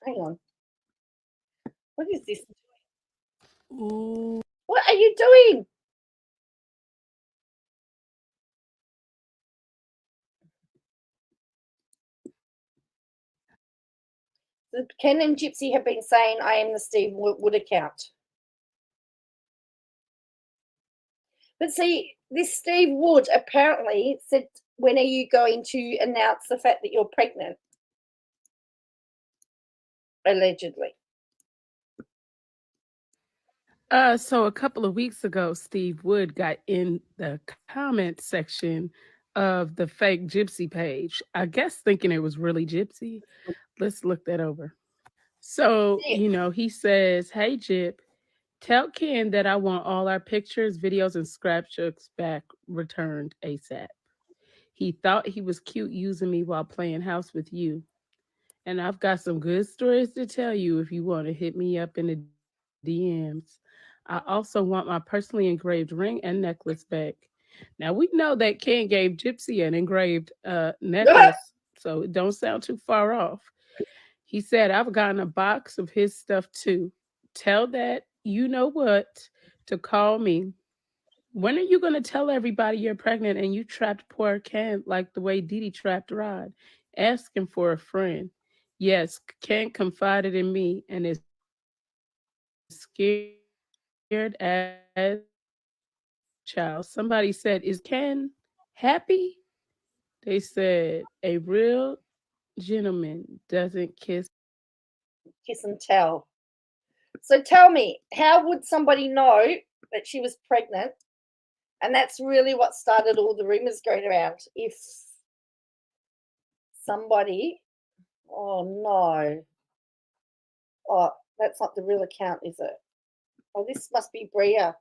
hang on. What is this? Ooh. What are you doing? Ken and Gypsy have been saying, I am the Steve Wood account. But see, this Steve Wood apparently said, when are you going to announce the fact that you're pregnant? Allegedly. So a couple of weeks ago, Steve Wood got in the comment section of the fake Gypsy page, I guess thinking it was really Gypsy. Let's look that over. So, he says, hey, Gyp, tell Ken that I want all our pictures, videos, and scrapbooks back returned ASAP. He thought he was cute using me while playing house with you. And I've got some good stories to tell you if you want to hit me up in the DMs. I also want my personally engraved ring and necklace back. Now, we know that Ken gave Gypsy an engraved necklace, so it don't sound too far off. He said, I've gotten a box of his stuff too. Tell that you know what to call me. When are you going to tell everybody you're pregnant and you trapped poor Ken like the way Dee Dee trapped Rod, asking for a friend? Yes, Ken confided in me and is scared as child. Somebody said, "Is Ken happy?" They said, "A real gentleman doesn't kiss." Kiss and tell. So tell me, how would somebody know that she was pregnant? And that's really what started all the rumors going around. If somebody, oh no, oh, that's not the real account, is it? Oh, this must be Bria.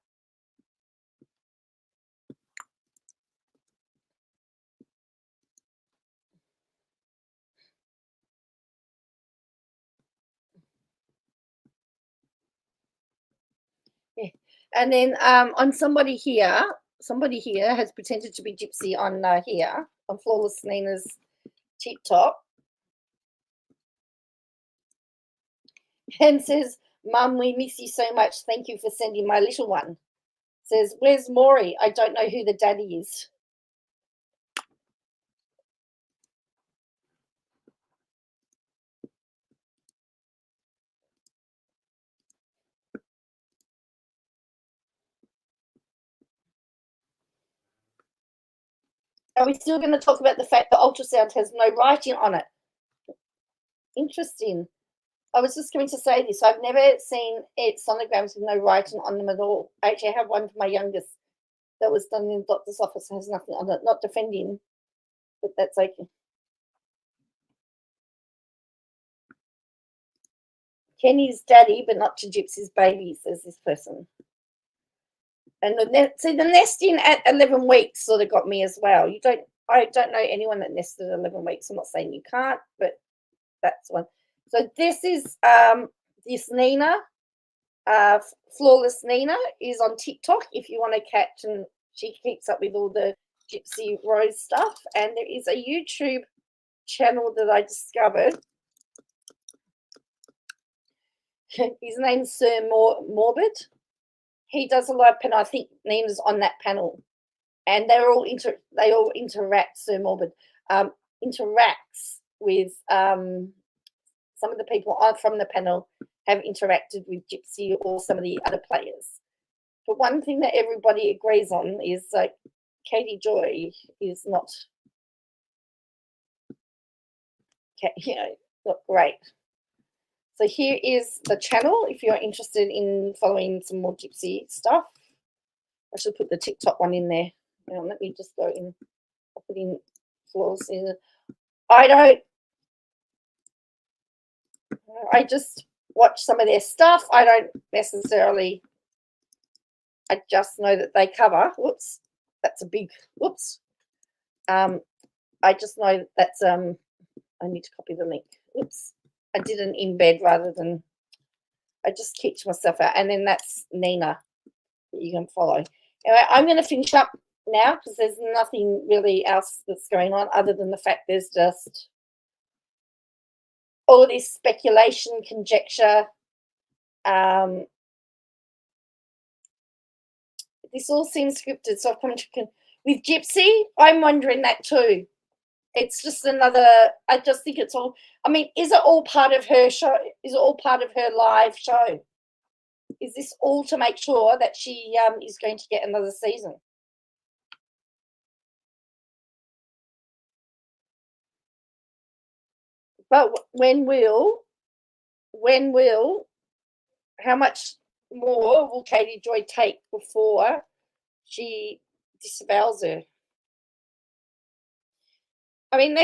Yeah. And then on somebody here has pretended to be Gypsy on here on Flawless Nina's TikTok and says, "Mum, we miss you so much. Thank you for sending my little one." Says, "Where's Maury? I don't know who the daddy is." Are we still going to talk about the fact that ultrasound has no writing on it? Interesting. I was just going to say this. I've never seen sonograms with no writing on them at all. Actually, I have one for my youngest that was done in the doctor's office. It has nothing on it. Not defending, but that's okay. Kenny's daddy, but not to Gypsy's baby, says this person. And the nesting at 11 weeks sort of got me as well. I don't know anyone that nested at 11 weeks. I'm not saying you can't, but that's one. So this is this Nina, Flawless Nina is on TikTok if you want to catch, and she keeps up with all the Gypsy Rose stuff. And there is a YouTube channel that I discovered. His name's Sir Morbid. He does a live panel. I think Nina's on that panel, and they all interact. Sir Morbid interacts with some of the people from the panel have interacted with Gypsy or some of the other players. But one thing that everybody agrees on is like Katie Joy is not, not great. So here is the channel if you're interested in following some more Gypsy stuff. I should put the TikTok one in there. Now, let me just go in. I'll put in flaws in. I just watch some of their stuff. I don't necessarily. I just know that they cover. Whoops, that's a big whoops. I just know that that's I need to copy the link. Oops. I did an embed rather than, I just kicked myself out. And then that's Nina that you can follow. Anyway, I'm going to finish up now because there's nothing really else that's going on other than the fact there's just all this speculation, conjecture. This all seems scripted. So I've come to, with Gypsy, I'm wondering that too. It's just another, I just think it's all, I mean, is it all part of her show? Is it all part of her live show? Is this all to make sure that she is going to get another season? But how much more will Katie Joy take before she disavows her? I mean,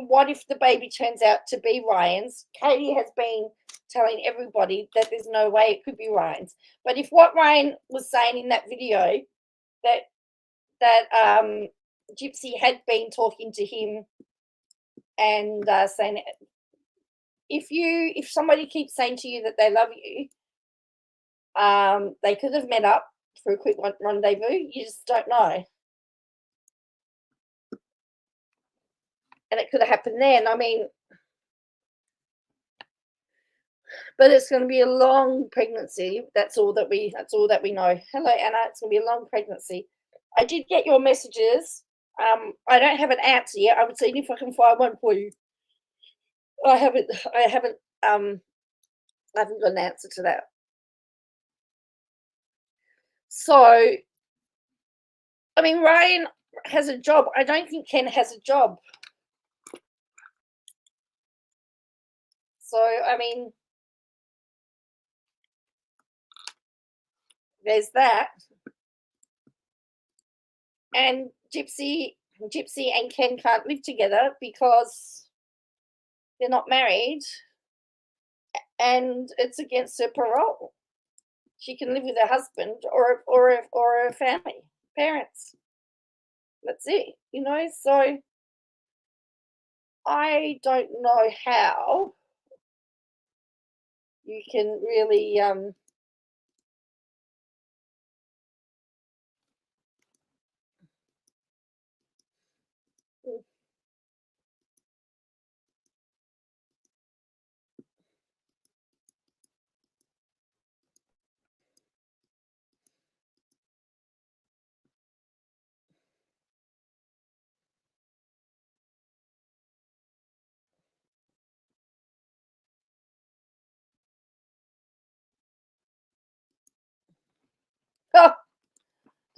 what if the baby turns out to be Ryan's? Katie has been telling everybody that there's no way it could be Ryan's. But if what Ryan was saying in that video, that Gypsy had been talking to him and saying, if somebody keeps saying to you that they love you, they could have met up for a quick rendezvous. You just don't know. And it could have happened then. I mean, but it's going to be a long pregnancy. That's all that we know. Hello, Anna. It's going to be a long pregnancy. I did get your messages. I don't have an answer yet. I would see if I can find one for you. I haven't got an answer to that. So, I mean, Ryan has a job. I don't think Ken has a job. So, I mean, there's that. And Gypsy and Ken can't live together because they're not married, and it's against her parole. She can live with her husband or her family, parents. That's it, you know. So I don't know how you can really oh,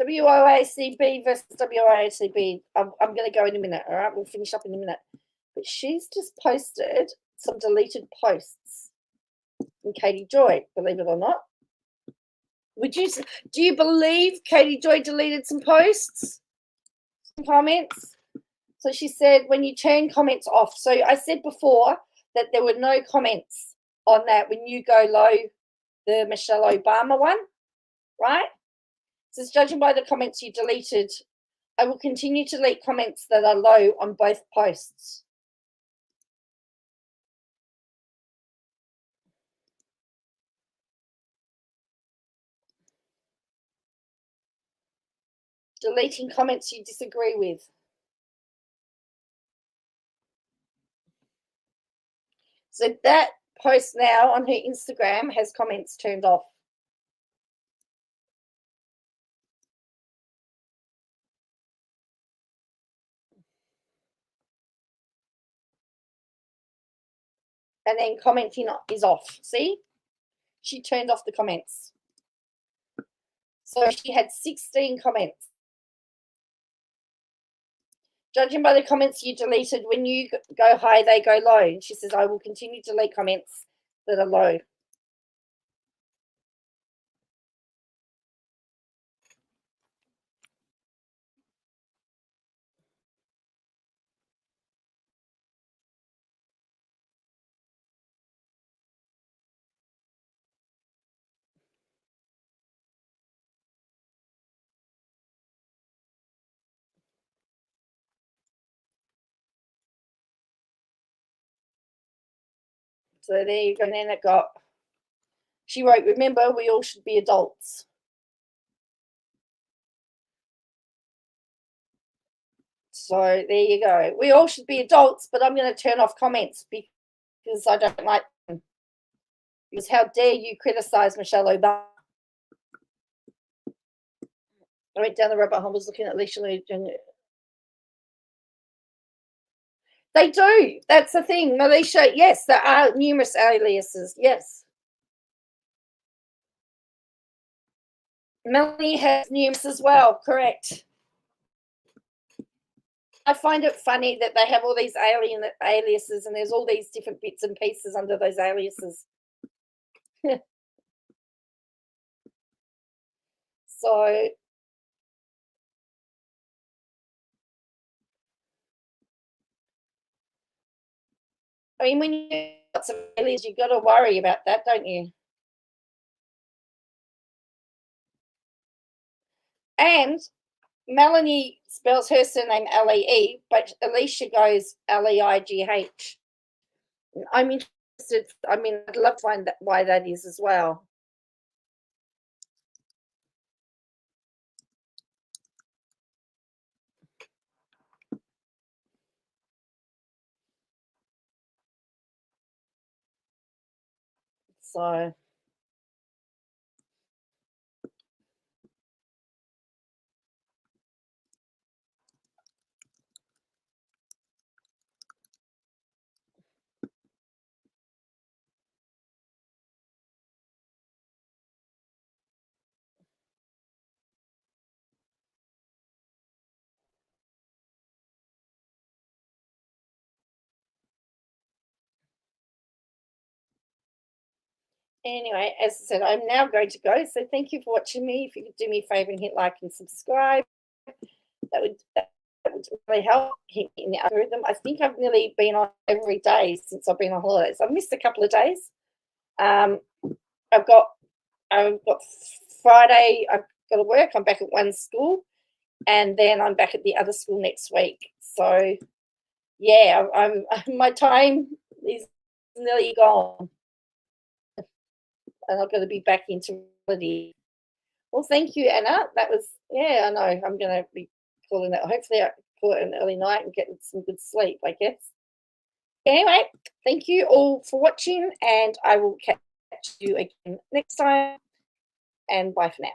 WOACB versus WOACB. I'm going to go in a minute, all right? We'll finish up in a minute. But she's just posted some deleted posts from Katie Joy, believe it or not. Do you believe Katie Joy deleted some posts, some comments? So she said, when you turn comments off. So I said before that there were no comments on that when you go low, the Michelle Obama one, right? It says, judging by the comments you deleted, I will continue to delete comments that are low on both posts. Deleting comments you disagree with. So that post now on her Instagram has comments turned off. And then commenting is off. See? She turned off the comments. So she had 16 comments. Judging by the comments you deleted, when you go high, they go low. And she says, I will continue to delete comments that are low. So there you go. And then it got, she wrote, remember, we all should be adults. So there you go. We all should be adults, but I'm going to turn off comments because I don't like them. Because how dare you criticize Michelle Obama? I went down the rabbit hole, was looking at Alicia Lee. They do. That's the thing. Alicia, yes, there are numerous aliases. Yes. Melanie has numerous as well. Correct. I find it funny that they have all these aliases and there's all these different bits and pieces under those aliases. So I mean, when you got some aliases, you've got to worry about that, don't you? And Melanie spells her surname L-E-E, but Alicia goes L-E-I-G-H. I'm interested. I mean, I'd love to find that why that is as well. So Anyway, as I said, I'm now going to go. So thank you for watching me. If you could do me a favor and hit like and subscribe, that would really help keep me in the algorithm. I think I've nearly been on every day since I've been on holidays. I've missed a couple of days. I've got Friday. I've got to work. I'm back at one school, and then I'm back at the other school next week. So yeah, I'm my time is nearly gone, and I've got to be back into reality. Well, thank you, Anna. That was, yeah, I know. I'm going to be calling that. Hopefully I call it an early night and get some good sleep, I guess. Anyway, thank you all for watching, and I will catch you again next time, and bye for now.